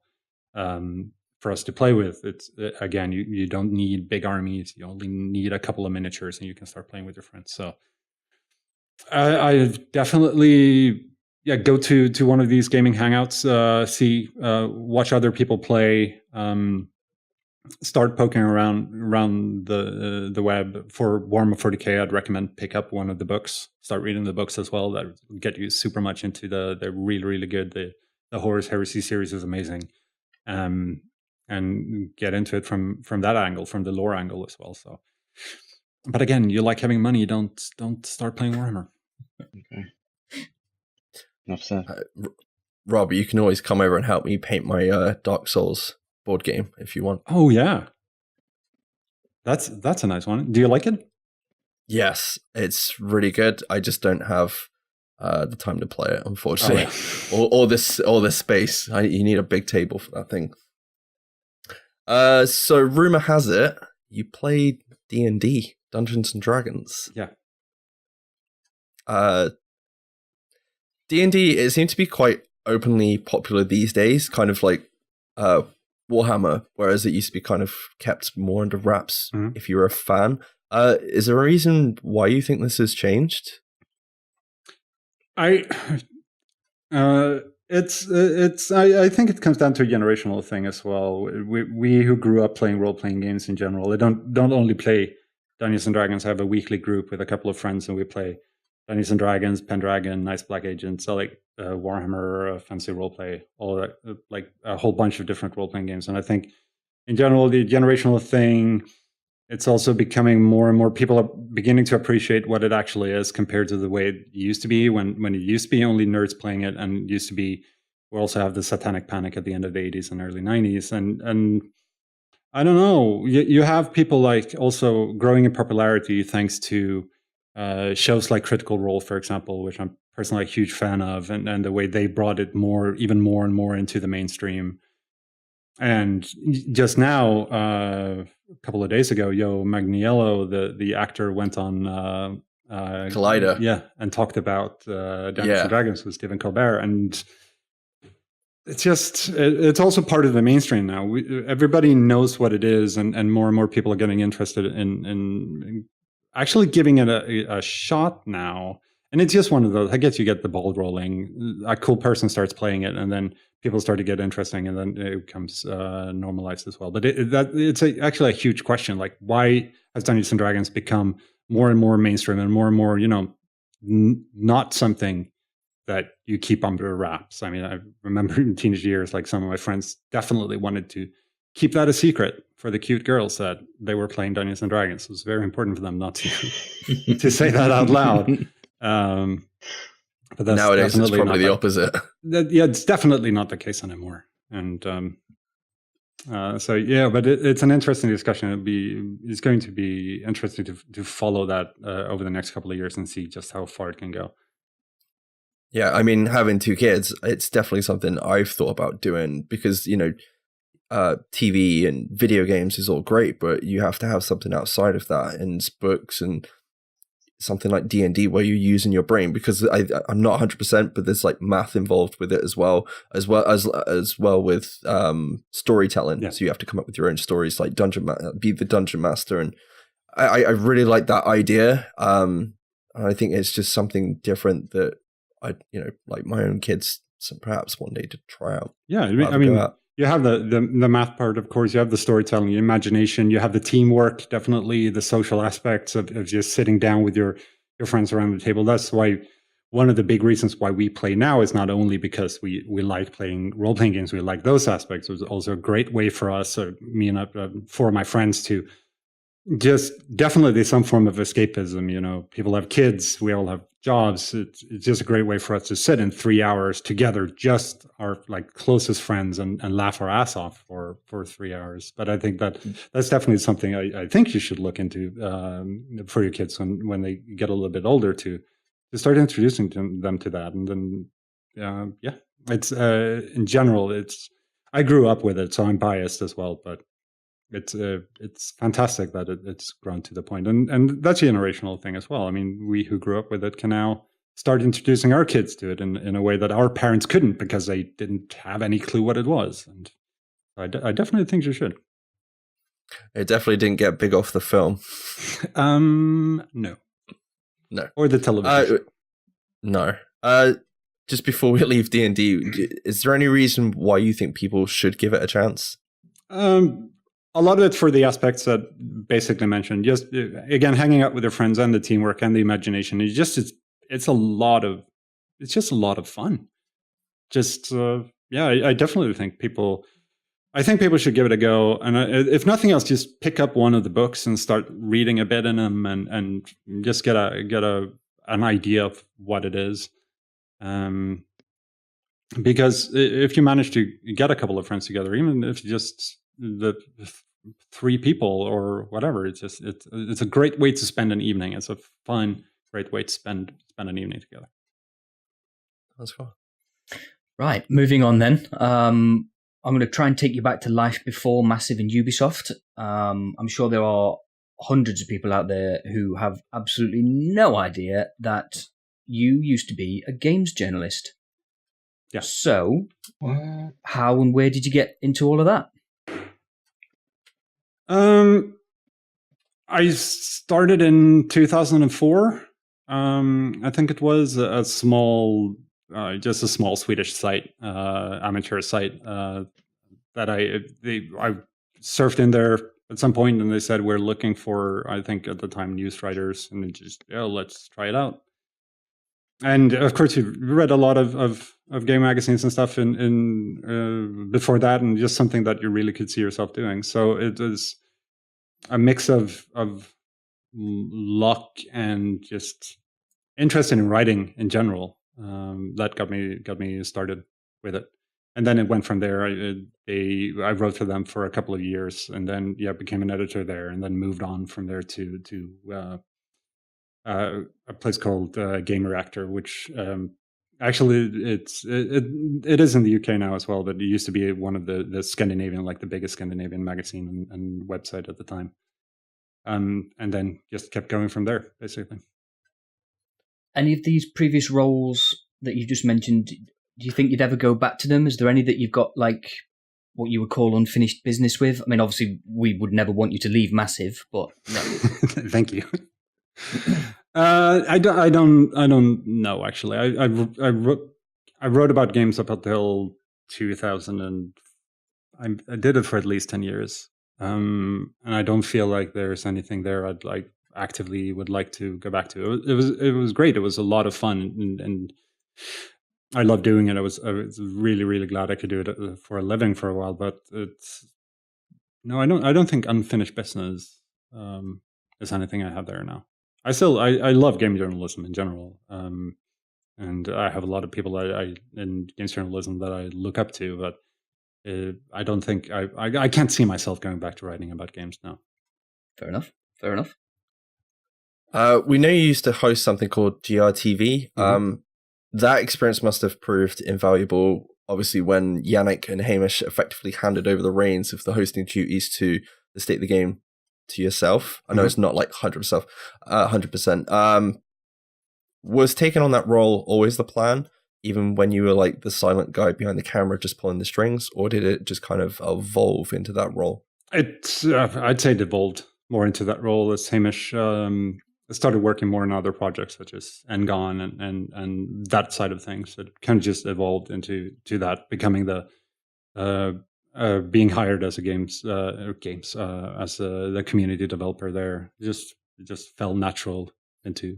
for us to play with. It's again, you don't need big armies; you only need a couple of miniatures, and you can start playing with your friends. So I definitely go to one of these gaming hangouts, watch other people play. Start poking around the web. For Warhammer 40k, I'd recommend pick up one of the books. Start reading the books as well. That will get you super much into they're really, really good. The Horus Heresy series is amazing, and get into it from that angle, from the lore angle as well. So, but again, you like having money. Don't start playing Warhammer. Okay. Enough said. Rob, you can always come over and help me paint my Dark Souls board game if you want. Oh yeah, that's a nice one. Do you like it? Yes, it's really good. I just don't have the time to play it, unfortunately. Or this space. You need a big table for that thing. So rumor has it you played D&D, Dungeons and Dragons. Yeah. D&D, it seems to be quite openly popular these days, kind of like Warhammer, whereas it used to be kind of kept more under wraps if you were a fan. Is there a reason why you think this has changed? I think it comes down to a generational thing as well. We who grew up playing role-playing games in general, they don't only play Dungeons and Dragons. I have a weekly group with a couple of friends, and we play Dungeons and Dragons, Pendragon, Nice Black Agent, so like Warhammer, Fantasy Roleplay, all that, like a whole bunch of different role-playing games. And I think in general, the generational thing, it's also becoming more and more people are beginning to appreciate what it actually is compared to the way it used to be when it used to be only nerds playing it, and used to be, we also have the Satanic Panic at the end of the 80s and early 90s. And I don't know, you have people like also growing in popularity thanks to shows like Critical Role, for example, which I'm personally a huge fan of, and the way they brought it even more and more into the mainstream. And just now, a couple of days ago, Magniello, the actor, went on Collider, and talked about Dungeons and Dragons with Stephen Colbert, and it's also part of the mainstream now. Everybody knows what it is, and more people are getting interested in actually giving it a shot now. And it's just one of those, I guess you get the ball rolling, a cool person starts playing it, and then people start to get interesting, and then it becomes normalized as well. But it's actually a huge question. Like, why has Dungeons and Dragons become more and more mainstream and more, not something that you keep under wraps? I mean, I remember in teenage years, like some of my friends definitely wanted to keep that a secret for the cute girls that they were playing Dungeons and Dragons. It was very important for them not to say that out loud. But that's nowadays it's probably the opposite. It's definitely not the case anymore. And but it's an interesting discussion. It's going to be interesting to follow that over the next couple of years and see just how far it can go. Yeah, I mean, having 2 kids, it's definitely something I've thought about doing because, TV and video games is all great, but you have to have something outside of that, and books and something like D&D where you're using your brain, because I'm not 100%, but there's like math involved with it as well with storytelling. Yeah. So you have to come up with your own stories, like be the dungeon master, and I really like that idea. And I think it's just something different that like my own kids, perhaps one day to try out. Yeah, I mean you have the math part, of course. You have the storytelling, the imagination. You have the teamwork, definitely the social aspects of just sitting down with your friends around the table. That's why one of the big reasons why we play now is not only because we like playing role-playing games, we like those aspects. It was also a great way for us, me and 4 of my friends, to just definitely some form of escapism. People have kids, we all have jobs. It's just a great way for us to sit in 3 hours together, just our like closest friends, and laugh our ass off for 3 hours. But I think that's definitely something I think you should look into for your kids when they get a little bit older, to start introducing them to that. And then it's in general, I grew up with it, so I'm biased as well, but it's fantastic that it's grown to the point, and that's a generational thing as well. I mean, we who grew up with it can now start introducing our kids to it in a way that our parents couldn't, because they didn't have any clue what it was. And I definitely think you should. It definitely didn't get big off the film. No, or the television. No. Just before we leave D&D, is there any reason why you think people should give it a chance? A lot of it for the aspects that basically mentioned. Just again, hanging out with your friends and the teamwork and the imagination. It's just a lot of fun. I definitely think people should give it a go. And if nothing else, just pick up one of the books and start reading a bit in them, and just get an idea of what it is. Because if you manage to get a couple of friends together, even if just the 3 people or whatever, it's a great way to spend an evening. It's a fun, great way to spend an evening together. That's cool. Right, moving on then. I'm going to try and take you back to life before Massive and Ubisoft. I'm sure there are hundreds of people out there who have absolutely no idea that you used to be a games journalist. Yeah. So, how and where did you get into all of that? I started in 2004. I think it was a small Swedish site, amateur site, that I surfed in there at some point, and they said, we're looking for, I think at the time, news writers, and let's try it out. And of course, you read a lot of game magazines and stuff in before that, and just something that you really could see yourself doing. So it was a mix of luck and just interest in writing in general that got me started with it. And then it went from there. I wrote for them for a couple of years, and then became an editor there, and then moved on from there to a place called Game Reactor, which actually it is in the UK now as well, but it used to be one of the Scandinavian, like the biggest Scandinavian magazine and website at the time. And then just kept going from there, basically. Any of these previous roles that you just mentioned, do you think you'd ever go back to them? Is there any that you've got, like, what you would call unfinished business with? I mean, obviously, we would never want you to leave Massive, but... No. Thank you. I don't know actually. I wrote about games up until 2000, and I did it for at least 10 years. And I don't feel like there's anything there I'd like actively would like to go back to. It was great. It was a lot of fun, and I loved doing it. I was really, really glad I could do it for a living for a while. But I don't think unfinished business is anything I have there now. I love game journalism in general, and I have a lot of people in games journalism that I look up to. But I don't think I can't see myself going back to writing about games now. Fair enough. We know you used to host something called GRTV. Mm-hmm. That experience must have proved invaluable, obviously, when Yannick and Hamish effectively handed over the reins of the hosting duties to the State of the Game to yourself. I know it's not like 100%. Was taking on that role always the plan, even when you were like the silent guy behind the camera just pulling the strings, or did it just kind of evolve into that role? I'd say it evolved more into that role as Hamish started working more on other projects such as N-Gone and that side of things. It kind of just evolved into that, becoming the being hired as a the community developer there. It just fell natural into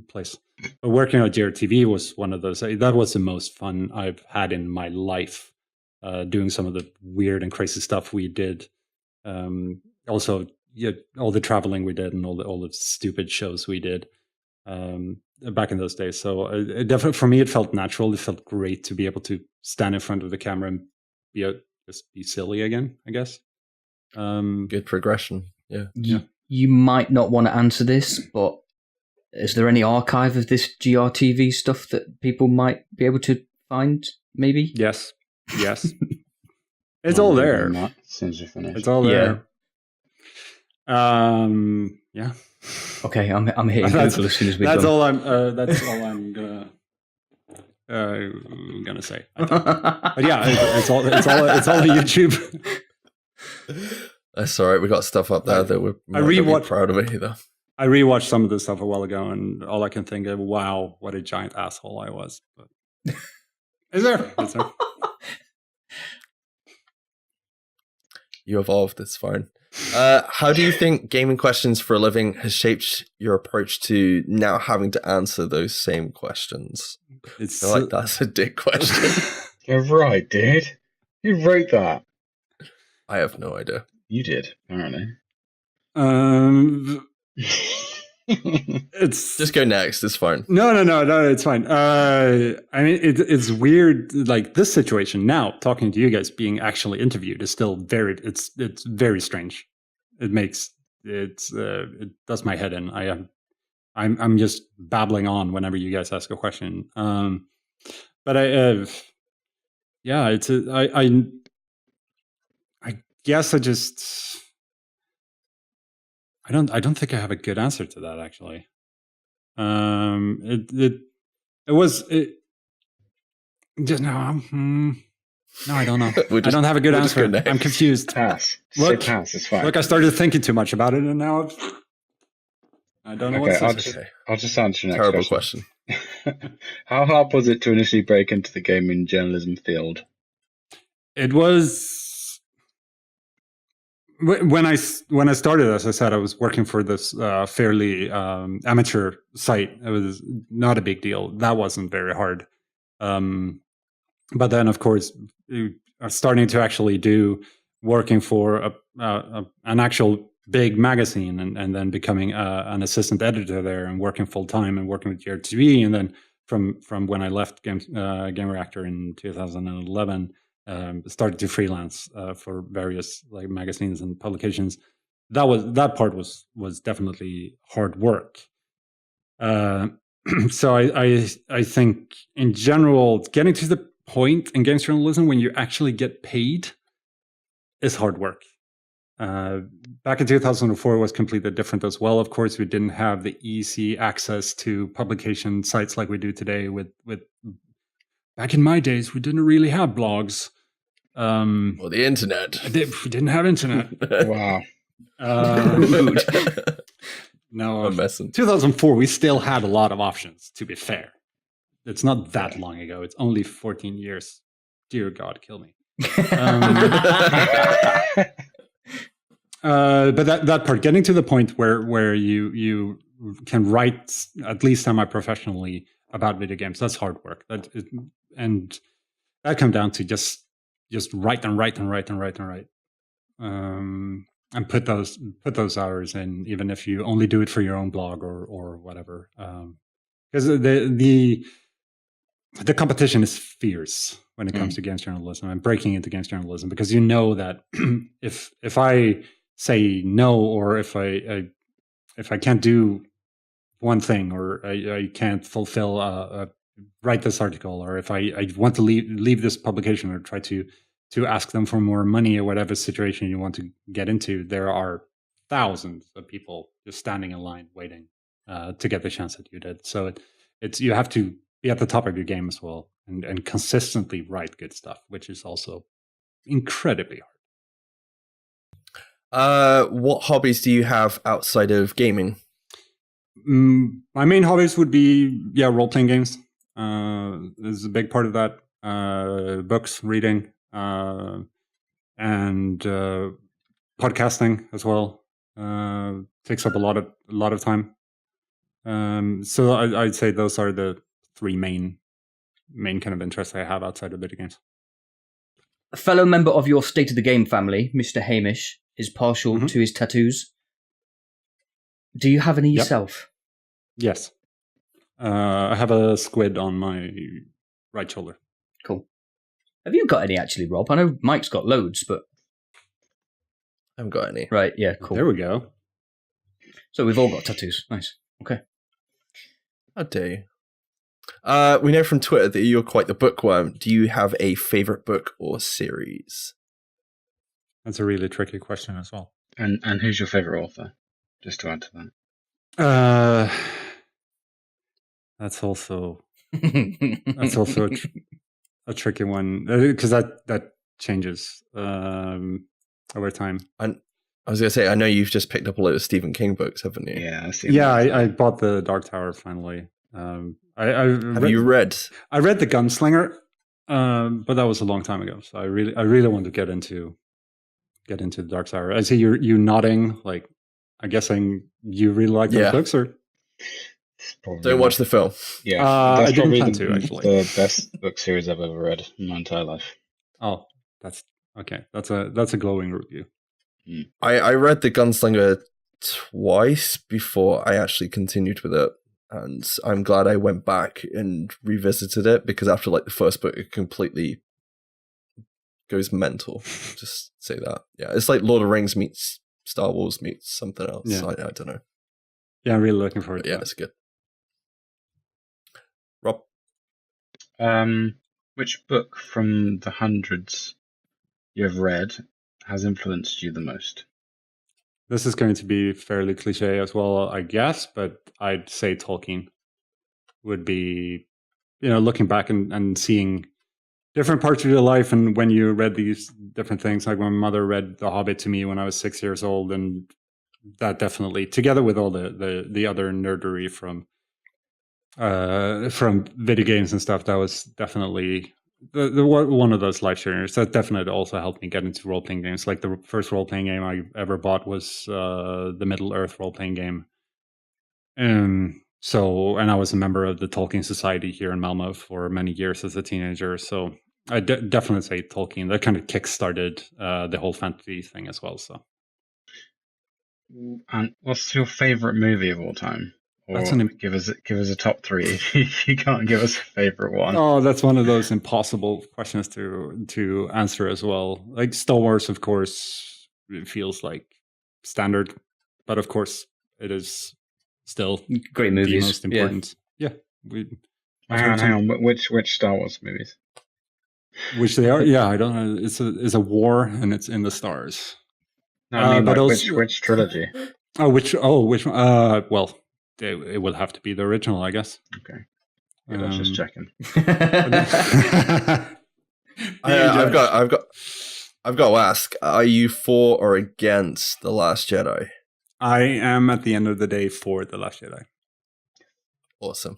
place. But working on GRTV was one of those. That was the most fun I've had in my life. Doing some of the weird and crazy stuff we did. Also, all the traveling we did and all the stupid shows we did back in those days. So it definitely, for me, it felt natural. It felt great to be able to stand in front of the camera and just be silly again, I guess. Good progression. Yeah. You might not want to answer this, but is there any archive of this GRTV stuff that people might be able to find, maybe? Yes. It's all there. As soon as you finish. It's all there. Yeah. Okay, I'm hitting Google as soon as we're done. That's all I'm gonna say. But yeah, it's all on YouTube. That's all right. We got stuff up there that we're not proud of it either. I rewatched some of this stuff a while ago, and all I can think of, wow, what a giant asshole I was. But is there? You evolved. It's fine. How do you think gaming questions for a living has shaped your approach to now having to answer those same questions? I feel like that's a dick question. You're right, dude. You wrote that. I have no idea. You did, apparently. It's just go next. It's fine. No, it's fine. I mean, it's weird. Like this situation now, talking to you guys, being actually interviewed is still it's very strange. It does my head in. I'm just babbling on whenever you guys ask a question. But I guess I don't think I have a good answer to that, actually. No, I don't know. I don't have a good answer. I'm confused. Pass. Pass. It's fine. Look, I started thinking too much about it, and now I don't know what to say. I'll just answer your next terrible question. How hard was it to initially break into the gaming journalism field? It was when I started. As I said, I was working for this fairly amateur site. It was not a big deal. That wasn't very hard. But then, of course, starting to actually working for an actual big magazine, and then becoming an assistant editor there, and working full time, and working with GRTV, and then from when I left Game Reactor in 2011, started to freelance for various like magazines and publications. That part was definitely hard work. So I think in general, getting to the point in games journalism when you actually get paid is hard work. Back in 2004 was completely different as well. Of course, we didn't have the easy access to publication sites like we do today. With back in my days, we didn't really have blogs. Well, the internet. We didn't have internet. Wow. No, I'm messing. 2004, we still had a lot of options, to be fair. It's not that long ago. It's only 14 years. Dear God, kill me. But that part, getting to the point where you can write at least semi-professionally about video games, that's hard work. And that comes down to just write and write and write and write and write. And put those hours in, even if you only do it for your own blog or whatever. Because the competition is fierce when it comes to games journalism and breaking into games journalism, because you know that if I say no, or if I can't do one thing, or I can't fulfill write this article, or if I want to leave this publication, or try to ask them for more money, or whatever situation you want to get into, there are thousands of people just standing in line waiting to get the chance that you did. So it's you have to be at the top of your game as well, and consistently write good stuff, which is also incredibly hard. What hobbies do you have outside of gaming? My main hobbies would be role-playing games. This is a big part of that. Books, reading, and podcasting as well. Takes up a lot of time. So I'd say those are the three main kind of interests I have outside of video games. A fellow member of your State of the Game family, Mr. Hamish, is partial to his tattoos. Do you have any yourself? Yes. I have a squid on my right shoulder. Cool. Have you got any, actually, Rob? I know Mike's got loads, but... I haven't got any. Right, yeah, cool. There we go. So we've all got tattoos. Nice. Okay. How dare you? We know from Twitter that you're quite the bookworm. Do you have a favorite book or series? That's a really tricky question as well. And who's your favorite author? Just to add to that. That's also a tricky one, because that changes over time. And I was gonna say, I know you've just picked up a load of Stephen King books, haven't you? Yeah, I bought the Dark Tower finally. Have you read? I read The Gunslinger, but that was a long time ago. So I really want to get into the Dark Tower. I see you nodding, like I'm guessing you really like those books, or don't watch the film. Yeah, that's probably the best book series I've ever read in my entire life. Oh, that's okay. That's a glowing review. I read The Gunslinger twice before I actually continued with it, and I'm glad I went back and revisited it, because after like the first book, it completely goes mental. Just say that. Yeah, it's like Lord of the Rings meets Star Wars meets something else. Yeah. I don't know. Yeah, I'm really looking forward to it. Yeah, it's good. Rob? Which book from the hundreds you have read has influenced you the most? This is going to be fairly cliche as well, I guess, but I'd say Tolkien would be, looking back and seeing different parts of your life, and when you read these different things, like my mother read The Hobbit to me when I was 6 years old, and that definitely, together with all the other nerdery from video games and stuff, that was definitely the one of those life changers. That definitely also helped me get into role playing games. Like the first role playing game I ever bought was the Middle Earth role playing game. And I was a member of the Tolkien Society here in Malmo for many years as a teenager. So I definitely say Tolkien. That kind of kickstarted the whole fantasy thing as well. So, and what's your favorite movie of all time? Or give us a top three. You can't give us a favorite one. Oh, that's one of those impossible questions to answer as well. Like Star Wars, of course, it feels like standard, but of course, it is still great movies. The most important. Yeah. Hang on. Which Star Wars movies? Which they are? Yeah, I don't know. It's a war, and it's in the stars. No, I mean, but also, which trilogy? Which one? Well. It will have to be the original, I guess. Okay. Yeah, I was just checking. I've got to ask: are you for or against The Last Jedi? I am at the end of the day for The Last Jedi. Awesome.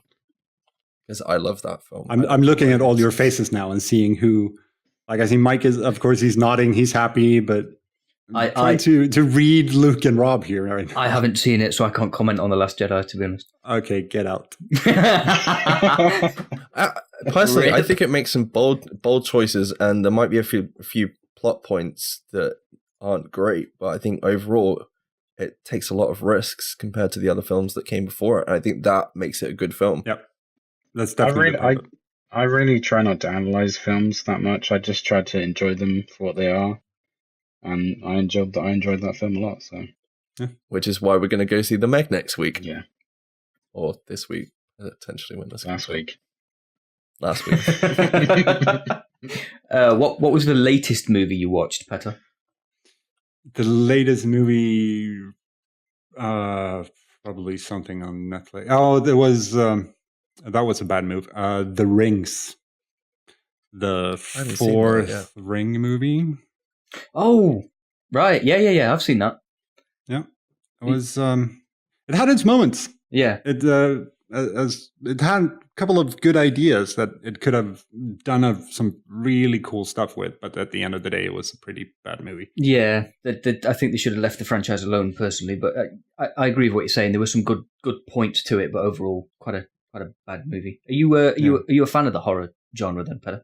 Because I love that film. I'm looking at all your faces now and seeing who. Like I see Mike is, of course, he's nodding, he's happy, but I'm trying to read Luke and Rob here right now. I haven't seen it, so I can't comment on The Last Jedi, to be honest. Okay, get out. Personally, I think it makes some bold choices, and there might be a few plot points that aren't great, but I think overall it takes a lot of risks compared to the other films that came before it, and I think that makes it a good film. Yep, that's definitely. I really try not to analyze films that much. I just try to enjoy them for what they are, and I enjoyed that film a lot. So, yeah. Which is why we're going to go see The Meg next week. Yeah, or this week, potentially when this last week. Last week. What was the latest movie you watched, Petter? The latest movie, probably something on Netflix. Oh, there was. That was a bad move. The Rings, the fourth Ring movie. Oh, right. Yeah. I've seen that. Yeah, it was. It had its moments. Yeah. It had a couple of good ideas that it could have done some really cool stuff with, but at the end of the day, it was a pretty bad movie. Yeah, I think they should have left the franchise alone, personally. But I agree with what you're saying. There were some good points to it, but overall, quite a bad movie. Are you a fan of the horror genre then, Petter?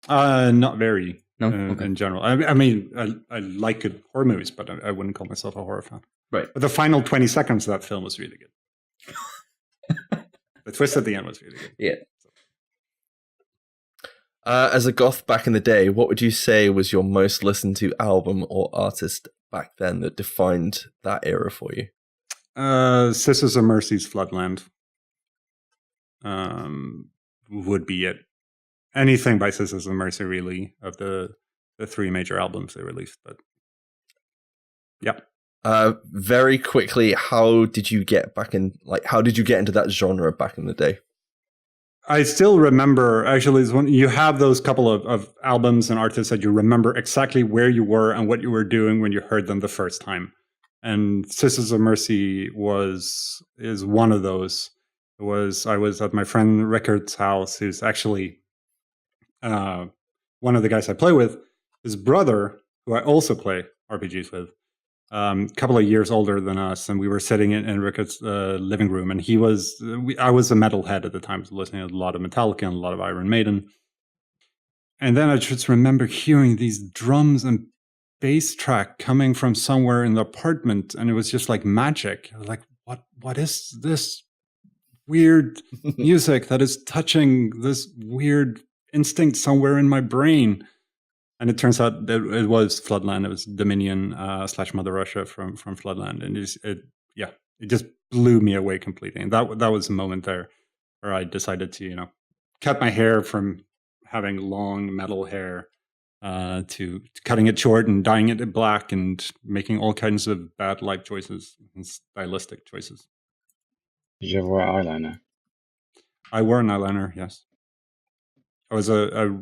Not very. No, okay. In general. I mean, I like good horror movies, but I wouldn't call myself a horror fan. Right. But the final 20 seconds of that film was really good. The twist at the end was really good. Yeah. As a goth back in the day, what would you say was your most listened to album or artist back then that defined that era for you? Sisters of Mercy's Floodland would be it. Anything by Sisters of Mercy, really, of the three major albums they released. But yeah. Very quickly, how did you get into that genre back in the day? I still remember, actually, when you have those couple of albums and artists that you remember exactly where you were and what you were doing when you heard them the first time. And Sisters of Mercy is one of those. I was at my friend Rickard's house, who's actually one of the guys I play with. His brother, who I also play RPGs with, a couple of years older than us, and we were sitting in Rickard's living room, and I was a metalhead at the time, so listening to a lot of Metallica and a lot of Iron Maiden. And then I just remember hearing these drums and bass track coming from somewhere in the apartment, and it was just like magic. I was like, what is this weird music that is touching this weird instinct somewhere in my brain? And it turns out that it was Floodland. It was Dominion / Mother Russia from Floodland, and it just blew me away completely. And that was a moment there where I decided to cut my hair from having long metal hair to cutting it short and dyeing it black and making all kinds of bad life choices and stylistic choices. Did you ever wear eyeliner? I wore an eyeliner, yes. I was a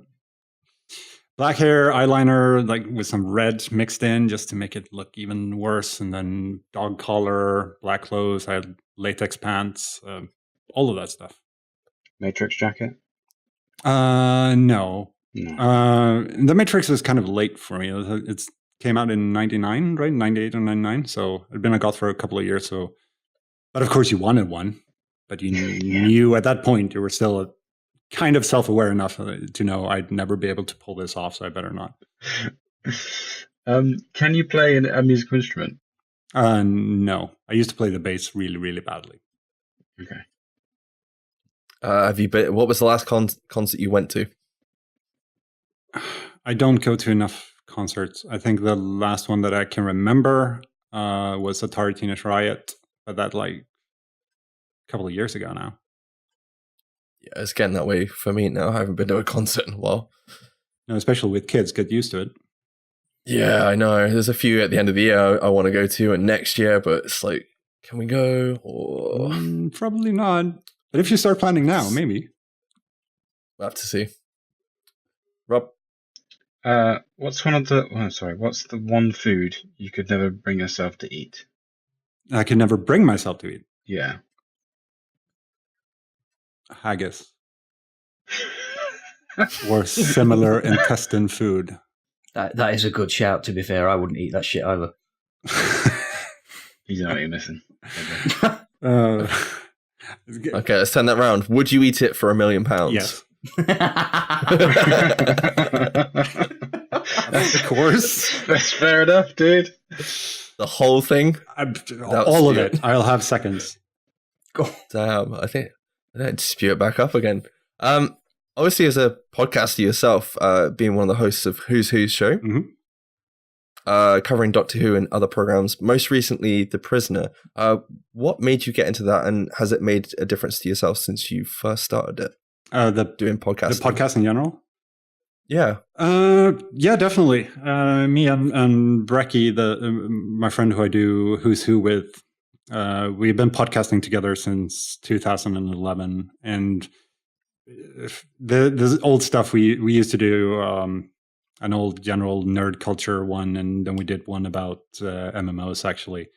black hair, eyeliner, like with some red mixed in just to make it look even worse. And then dog collar, black clothes. I had latex pants, all of that stuff. Matrix jacket? No. The Matrix is kind of late for me. It came out in 99, right? 98 or 99. So I'd been a goth for a couple of years. So, but of course you wanted one. But you knew at that point you were still kind of self-aware enough to know I'd never be able to pull this off, so I better not. Can you play a musical instrument? No. I used to play the bass really, really badly. Okay. What was the last concert you went to? I don't go to enough concerts. I think the last one that I can remember was Atari Teenage Riot, but that like a couple of years ago now. Yeah, it's getting that way for me now. I haven't been to a concert in a while. No, especially with kids, get used to it. Yeah, I know. There's a few at the end of the year I want to go to, and next year, but it's like, can we go? Or probably not. But if you start planning now, maybe. We'll have to see. Rob? What's the one food you could never bring yourself to eat? I could never bring myself to eat. Yeah. Haggis. Or similar intestine food. That is a good shout, to be fair. I wouldn't eat that shit either. You know what you're missing. Okay, let's turn that round. Would you eat it for £1 million? Yes. Of course. That's fair enough, dude. The whole thing? All of it. I'll have seconds. Damn, I think I don't spew it back up again. Obviously, as a podcaster yourself, being one of the hosts of Who's Who's show, covering Doctor Who and other programs, most recently The Prisoner. What made you get into that, and has it made a difference to yourself since you first started it? Doing podcasting. The podcast in general? Yeah. Yeah, definitely. Me and Brecky, my friend who I do Who's Who with, we've been podcasting together since 2011, and the old stuff we used to do, an old general nerd culture one, and then we did one about MMOs actually.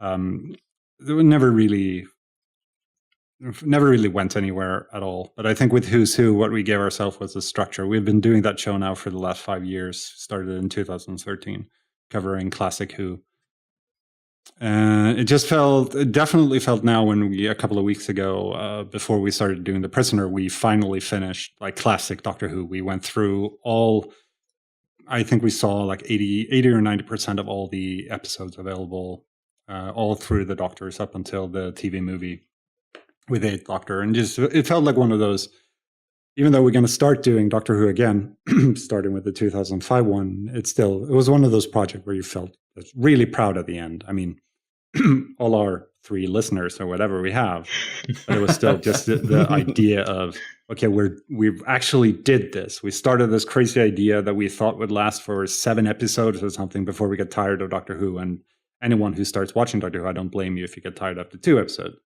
It never really went anywhere at all. But I think with Who's Who, what we gave ourselves was a structure. We've been doing that show now for the last 5 years. Started in 2013, covering classic Who. It definitely felt now when a couple of weeks ago, before we started doing The Prisoner, we finally finished like classic Doctor Who. We went through all, I think we saw like 80 or 90% of all the episodes available, all through the Doctors up until the TV movie with 8th Doctor. And just, it felt like one of those, even though we're going to start doing Doctor Who again, starting with the 2005 one, it was one of those projects where you felt really proud at the end. I mean, all our 3 listeners or whatever we have, but it was still just the idea of, okay, we actually did this. We started this crazy idea that we thought would last for 7 episodes or something before we get tired of Doctor Who. And anyone who starts watching Doctor Who, I don't blame you if you get tired after 2 episodes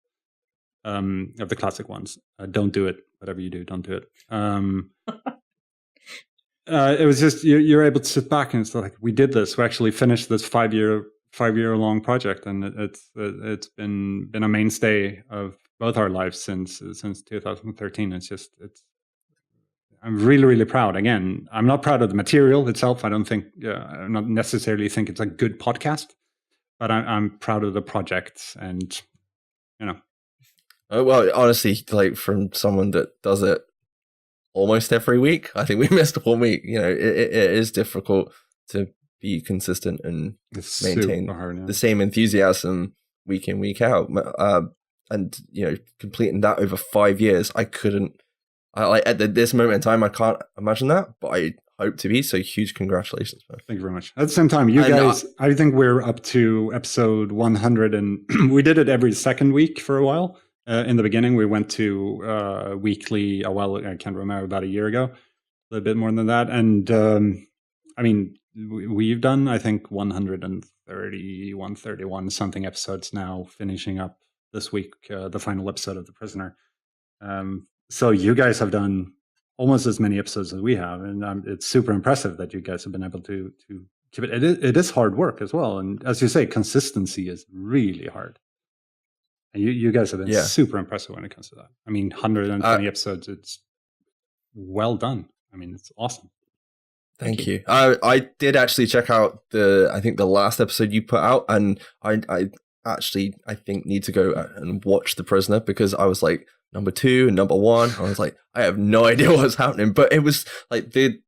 of the classic ones. Don't do it. Whatever you do, don't do it. It was just you're able to sit back and it's like, we did this. We actually finished this 5-year long project, and it's been a mainstay of both our lives since 2013. I'm really, really proud. Again, I'm not proud of the material itself. I don't think I'm not necessarily think it's a good podcast, but I'm proud of the project, and you know. Well, honestly, like from someone that does it almost every week, I think we missed 1 week. You know, it is difficult to be consistent and maintain the same enthusiasm week in, week out. And you know, completing that over 5 years, at this moment in time, I can't imagine that, but I hope to be. So huge congratulations, man. Thank you very much. At the same time, you guys, I think we're up to episode 100, and we did it every second week for a while. In the beginning, we went to weekly, I can't remember, about a year ago, a little bit more than that. And I mean, we've done, I think, 130, 131 something episodes now, finishing up this week, the final episode of The Prisoner. So you guys have done almost as many episodes as we have. And it's super impressive that you guys have been able to keep it. It is hard work as well. And as you say, consistency is really hard. And you guys have been super impressive when it comes to that. I mean, 120 episodes, it's well done. I mean, it's awesome. Thank you. I did actually check out I think the last episode you put out, and I think need to go and watch The Prisoner, because I was like number 2 and number 1. I was like, I have no idea what's happening, but it was like the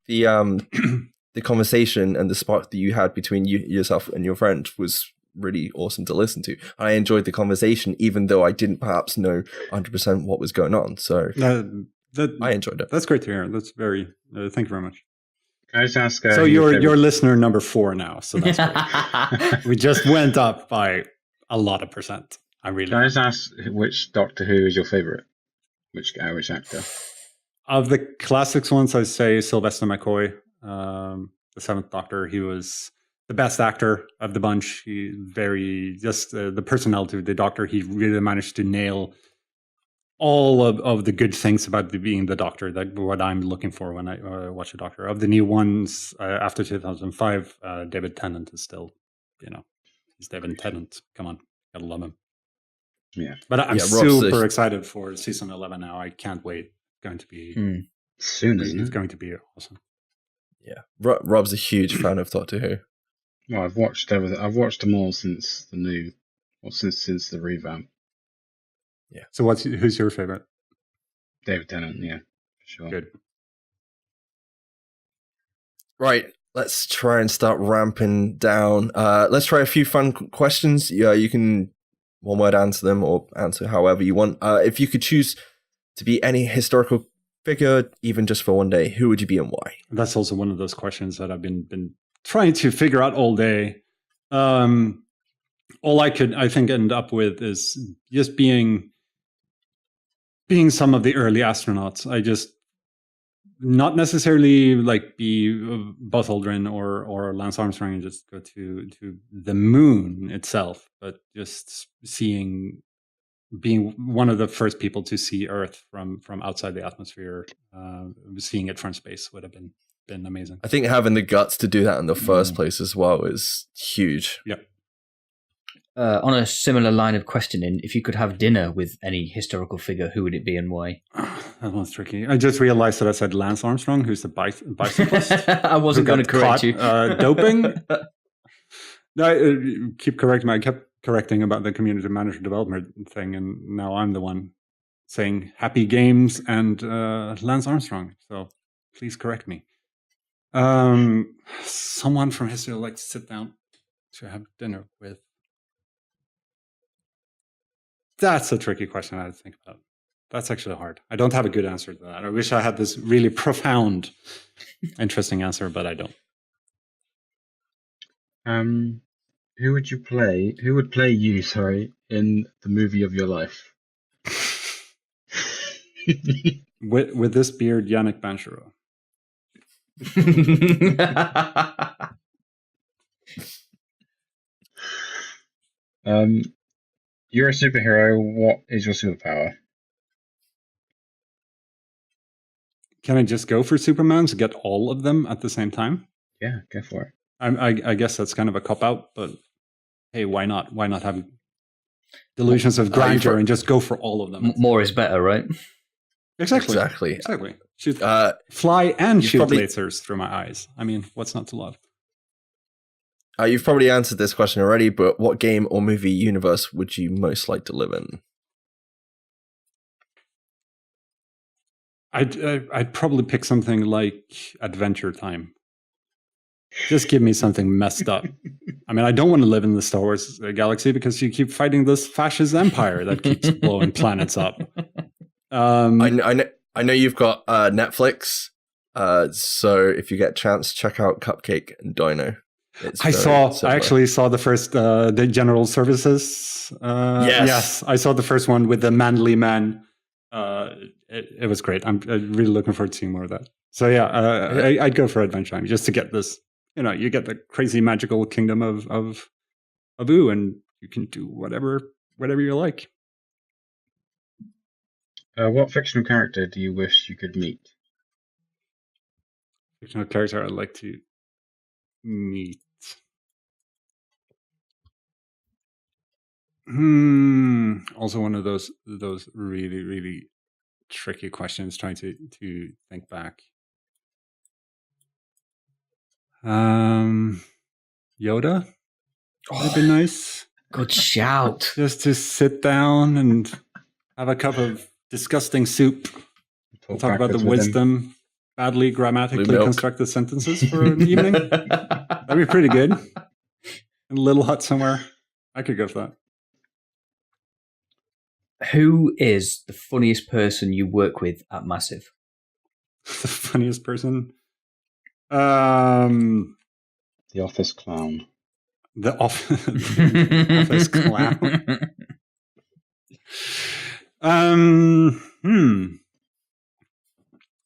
conversation and the spark that you had between yourself and your friend was really awesome to listen to. I enjoyed the conversation, even though I didn't perhaps know 100% what was going on. So I enjoyed it. That's great to hear. That's very. Thank you very much. Can I just ask? So you're listener number 4 now. So that's great. We just went up by a lot of percent. Can I just ask which Doctor Who is your favorite? Which actor? Of the classics ones, I'd say Sylvester McCoy, the 7th Doctor. He was the best actor of the bunch. He the personality of the Doctor. He really managed to nail all of the good things about being the Doctor. That what I'm looking for when I watch a Doctor. Of the new ones after 2005, David Tennant is still, he's David Tennant. Come on, Gotta love him. Yeah. But I'm super excited for season 11 now. I can't wait. It's going to be soon, isn't it? It's going to be awesome. Yeah, Rob's a huge fan of Doctor Who. Well, I've watched everything. I've watched them all since since the revamp. Yeah. So who's your favorite? David Tennant, yeah, for sure. Good. Right, let's try and start ramping down. Let's try a few fun questions. Yeah, you can one word answer them or answer however you want. If you could choose to be any historical figure, even just for one day, who would you be and why? That's also one of those questions that I've been trying to figure out all day. All I could, I think, end up with is just being some of the early astronauts. I just not necessarily like be Buzz Aldrin or Lance Armstrong and just go to the moon itself, but just being one of the first people to see Earth from outside the atmosphere, seeing it from space would have been amazing. I think having the guts to do that in the first place as well is huge. Yep. On a similar line of questioning, if you could have dinner with any historical figure, who would it be and why? That one's tricky. I just realized that I said Lance Armstrong, who's the bicyclist. I wasn't going to correct you. Doping. No, keep correcting me. I kept correcting about the community manager development thing, and now I'm the one saying happy games and Lance Armstrong. So please correct me. Someone from history I'd like to sit down to have dinner with. That's a tricky question I had to think about. That's actually hard. I don't have a good answer to that. I wish I had this really profound, interesting answer, but I don't. Who would you play? Who would play you? Sorry, in the movie of your life. with this beard, Yannick Banchero. You're a superhero. What is your superpower? Can I just go for Superman to get all of them at the same time? Yeah, go for it. I guess that's kind of a cop-out, but hey, why not? Why not have delusions of grandeur and just go for all of them? More is better, right? Exactly. Shoot, fly and shoot lasers through my eyes. I mean, what's not to love? You've probably answered this question already, but what game or movie universe would you most like to live in? I'd probably pick something like Adventure Time. Just give me something messed up. I mean, I don't want to live in the Star Wars galaxy because you keep fighting this fascist empire that keeps blowing planets up. I know you've got Netflix, so if you get a chance, check out Cupcake and Dino. I actually saw the first the General Services. Yes, I saw the first one with the manly man. It was great. I'm really looking forward to seeing more of that. So yeah, I'd go for Adventure Time just to get this. You know, you get the crazy magical kingdom of Abu, and you can do whatever you like. What fictional character do you wish you could meet? Fictional character I'd like to meet. Also one of those really, really tricky questions, trying to think back. Yoda? That'd be nice. Good shout. Just to sit down and have a cup of disgusting soup. Talk about the wisdom, badly grammatically constructed sentences for an evening. That'd be pretty good. In a little hut somewhere. I could go for that. Who is the funniest person you work with at Massive? The funniest person? The office clown. The office clown.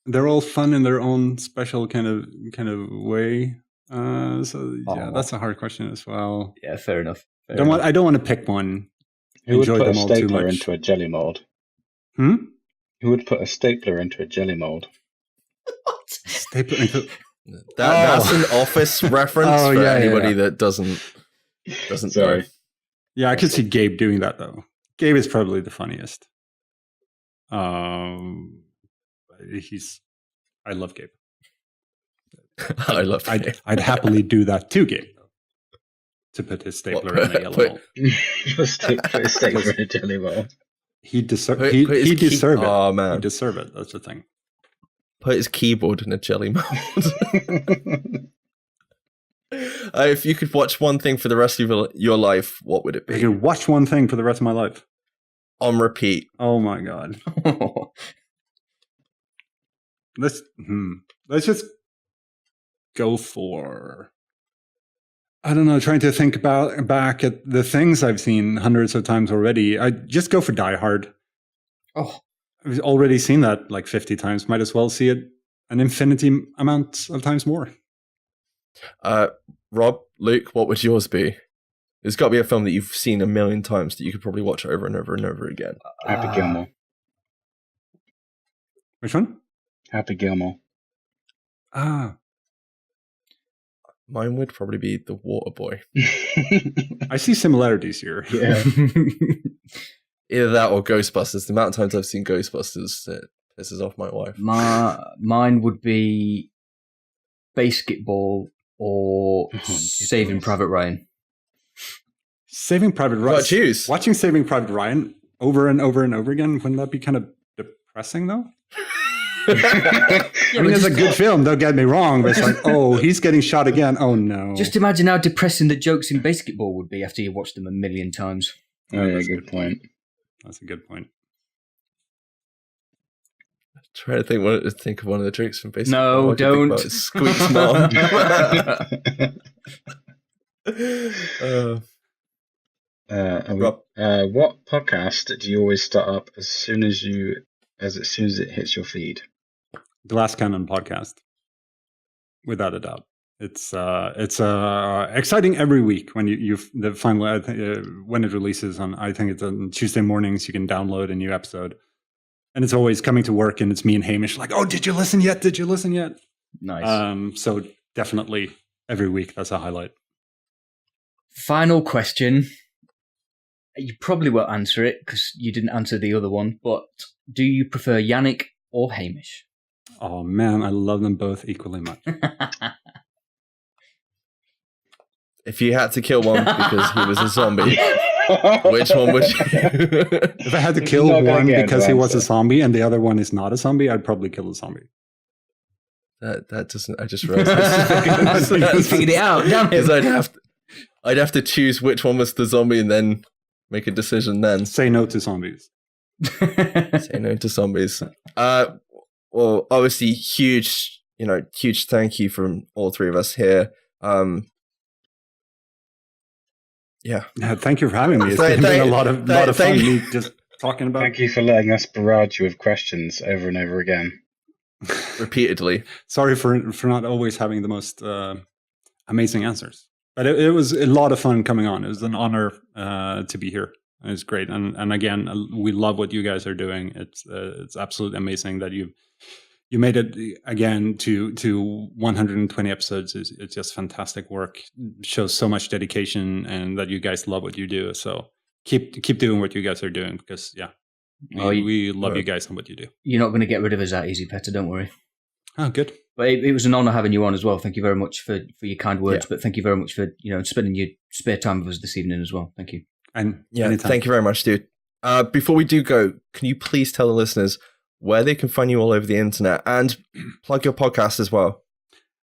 They're all fun in their own special kind of way. Yeah, that's a hard question as well. Yeah, fair enough. I don't want to pick one. Who would put a stapler into a jelly mold? Who would put a stapler into a jelly mold? Stapler into... That's an Office reference for anybody that doesn't Sorry. know. Yeah, I could see Gabe doing that though. Gabe is probably the funniest. I love Gabe. I love Gabe. I'd happily do that to Gabe, though, to put his stapler in a yellow bowl. Put his stapler in a jelly bowl. He deserve Put it. Oh man, he deserve it. That's the thing. Put his keyboard in a jelly mold. If you could watch one thing for the rest of your life, what would it I be? could watch one thing for the rest of my life. On repeat. Oh my god. Let's just go for, I don't know, trying to think back at the things I've seen hundreds of times already. I just go for Die Hard. Oh, I've already seen that like 50 times. Might as well see it an infinity amount of times more. Rob, Luke, what would yours be? There's got to be a film that you've seen a million times that you could probably watch over and over and over again. Happy Gilmore. Which one? Happy Gilmore. Ah. Mine would probably be The Water Boy. I see similarities here. Yeah. Either that or Ghostbusters. The amount of times I've seen Ghostbusters, it pisses off my wife. Mine would be Basketball or Saving Private Ryan. Saving Private Ryan. Gotta choose. Watching Saving Private Ryan over and over and over again, wouldn't that be kind of depressing though? I mean, it's a good film, don't get me wrong, but it's like, oh, he's getting shot again. Oh no. Just imagine how depressing the jokes in Basketball would be after you watched them a million times. Oh yeah, good point. That's a good point. Trying to think of one of the jokes from Basic. No, don't. Squeak's mom. What podcast do you always start up as soon as it hits your feed? Glass Cannon podcast, without a doubt. It's exciting every week when the final when it releases on. I think it's on Tuesday mornings. You can download a new episode, and it's always coming to work, and it's me and Hamish like, oh, did you listen yet? Did you listen yet? Nice. So definitely every week that's a highlight. Final question. You probably won't answer it because you didn't answer the other one, but do you prefer Yannick or Hamish? Oh man, I love them both equally much. If you had to kill one because he was a zombie, which one would you? If I had to kill one because he was a zombie and the other one is not a zombie, I'd probably kill the zombie. That doesn't. I just realized. You figured it out, damn it. Because I'd have to choose which one was the zombie and then make a decision. Then say no to zombies. Say no to zombies. Well, obviously, huge thank you from all three of us here. Yeah, thank you for having me. It's been a lot of fun. Me just talking about. Thank you for letting us barrage you with questions over and over again, repeatedly. Sorry for not always having the most amazing answers, but it was a lot of fun coming on. It was an honor to be here. It's great, and again, we love what you guys are doing. It's absolutely amazing that you made it again to 120 episodes. It's just fantastic work. It shows so much dedication, and that you guys love what you do. So keep doing what you guys are doing, because we love you guys and what you do. You're not going to get rid of us that easy, Petter. Don't worry. Oh, good. But it was an honor having you on as well. Thank you very much for your kind words. Yeah. But thank you very much for spending your spare time with us this evening as well. Thank you. And anytime. Thank you very much, dude. Before we do go, can you please tell the listeners where they can find you all over the internet and plug your podcast as well?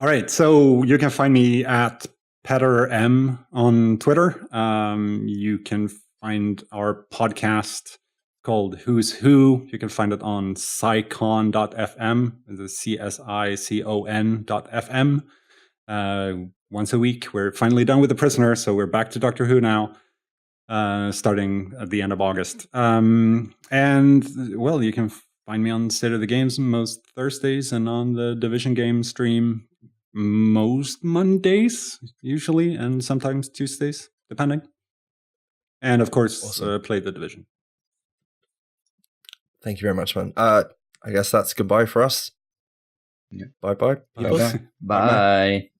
All right. So you can find me at Petter M on Twitter. You can find our podcast called Who's Who. You can find it on Psycon.fm, the CSICON.fm. Once a week. We're finally done with The Prisoner, so we're back to Doctor Who now. Starting at the end of August. And, well, you can find me on State of the Games most Thursdays and on the Division Game stream most Mondays, usually, and sometimes Tuesdays, depending. And, of course, awesome. Play the Division. Thank you very much, man. I guess that's goodbye for us. Yeah. Bye-bye. Bye. Bye.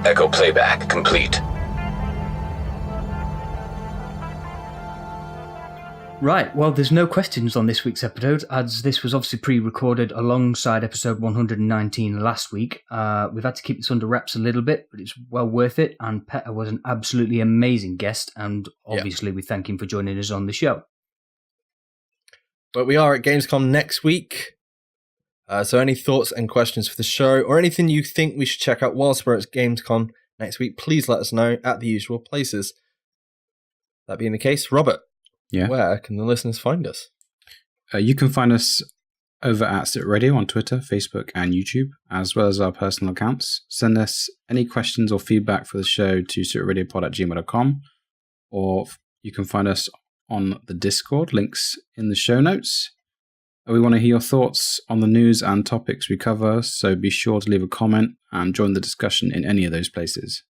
Echo playback complete. Right, well, there's no questions on this week's episode, as this was obviously pre-recorded alongside episode 119 last week. We've had to keep this under wraps a little bit, but it's well worth it, and Petter was an absolutely amazing guest, and obviously we thank him for joining us on the show. But we are at Gamescom next week, so any thoughts and questions for the show, or anything you think we should check out whilst we're at Gamescom next week, please let us know at the usual places. That being the case, Robert, where can the listeners find us? You can find us over at SITREPRadio on Twitter, Facebook, and YouTube, as well as our personal accounts. Send us any questions or feedback for the show to sitradiopod@gmail.com, or you can find us on the Discord, links in the show notes. We want to hear your thoughts on the news and topics we cover, so be sure to leave a comment and join the discussion in any of those places.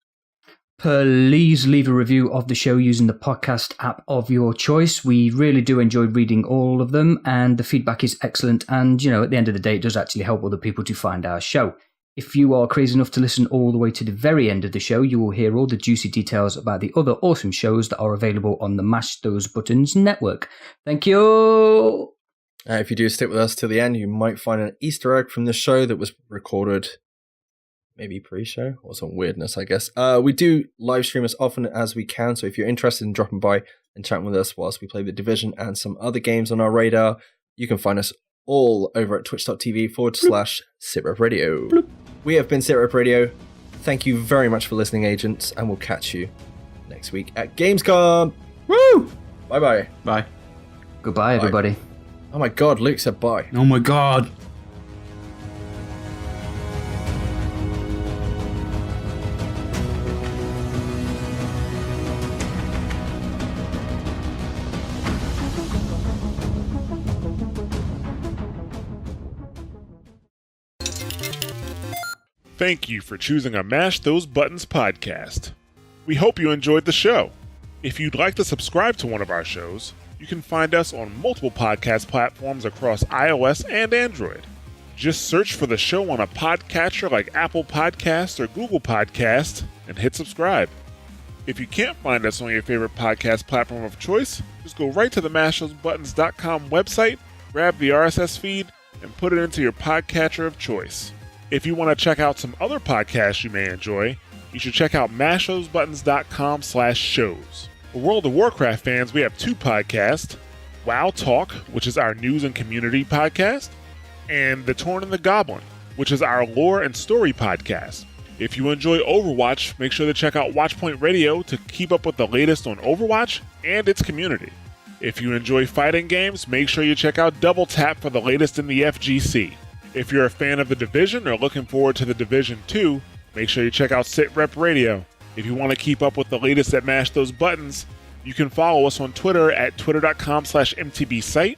Please leave a review of the show using the podcast app of your choice. We really do enjoy reading all of them, and the feedback is excellent. And, you know, at the end of the day, it does actually help other people to find our show. If you are crazy enough to listen all the way to the very end of the show, you will hear all the juicy details about the other awesome shows that are available on the Mash Those Buttons network. Thank you! If you do stick with us till the end, you might find an Easter egg from the show that was recorded maybe pre-show or some weirdness, I guess. We do live stream as often as we can, so if you're interested in dropping by and chatting with us whilst we play The Division and some other games on our radar, you can find us all over at twitch.tv/SITREPRadio. We have been SITREPRadio. Thank you very much for listening, agents, and we'll catch you next week at Gamescom. Woo! Bye-bye. Bye. Goodbye, everybody. Oh my god, Luke said bye. Oh my god. Thank you for choosing a Mash Those Buttons podcast. We hope you enjoyed the show. If you'd like to subscribe to one of our shows, you can find us on multiple podcast platforms across iOS and Android. Just search for the show on a podcatcher like Apple Podcasts or Google Podcasts and hit subscribe. If you can't find us on your favorite podcast platform of choice, just go right to the mashthosebuttons.com website, grab the RSS feed, and put it into your podcatcher of choice. If you want to check out some other podcasts you may enjoy, you should check out mashthosebuttons.com/shows. For World of Warcraft fans, we have two podcasts, WoW Talk, which is our news and community podcast, and The Torn and the Goblin, which is our lore and story podcast. If you enjoy Overwatch, make sure to check out Watchpoint Radio to keep up with the latest on Overwatch and its community. If you enjoy fighting games, make sure you check out Double Tap for the latest in the FGC. If you're a fan of The Division or looking forward to The Division 2, make sure you check out SITREPRadio. If you want to keep up with the latest at Mash Those Buttons, you can follow us on Twitter at twitter.com/mtbsite,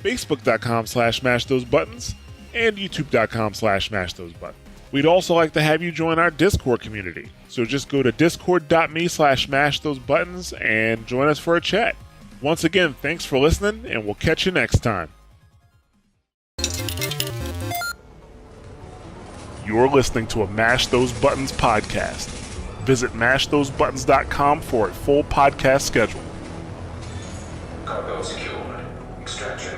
facebook.com/mashthosebuttons, and youtube.com/mashthosebuttons. We'd also like to have you join our Discord community, so just go to discord.me/mashthosebuttons and join us for a chat. Once again, thanks for listening, and we'll catch you next time. You're listening to a Mash Those Buttons podcast. Visit mashthosebuttons.com for a full podcast schedule. Cargo secured. Extraction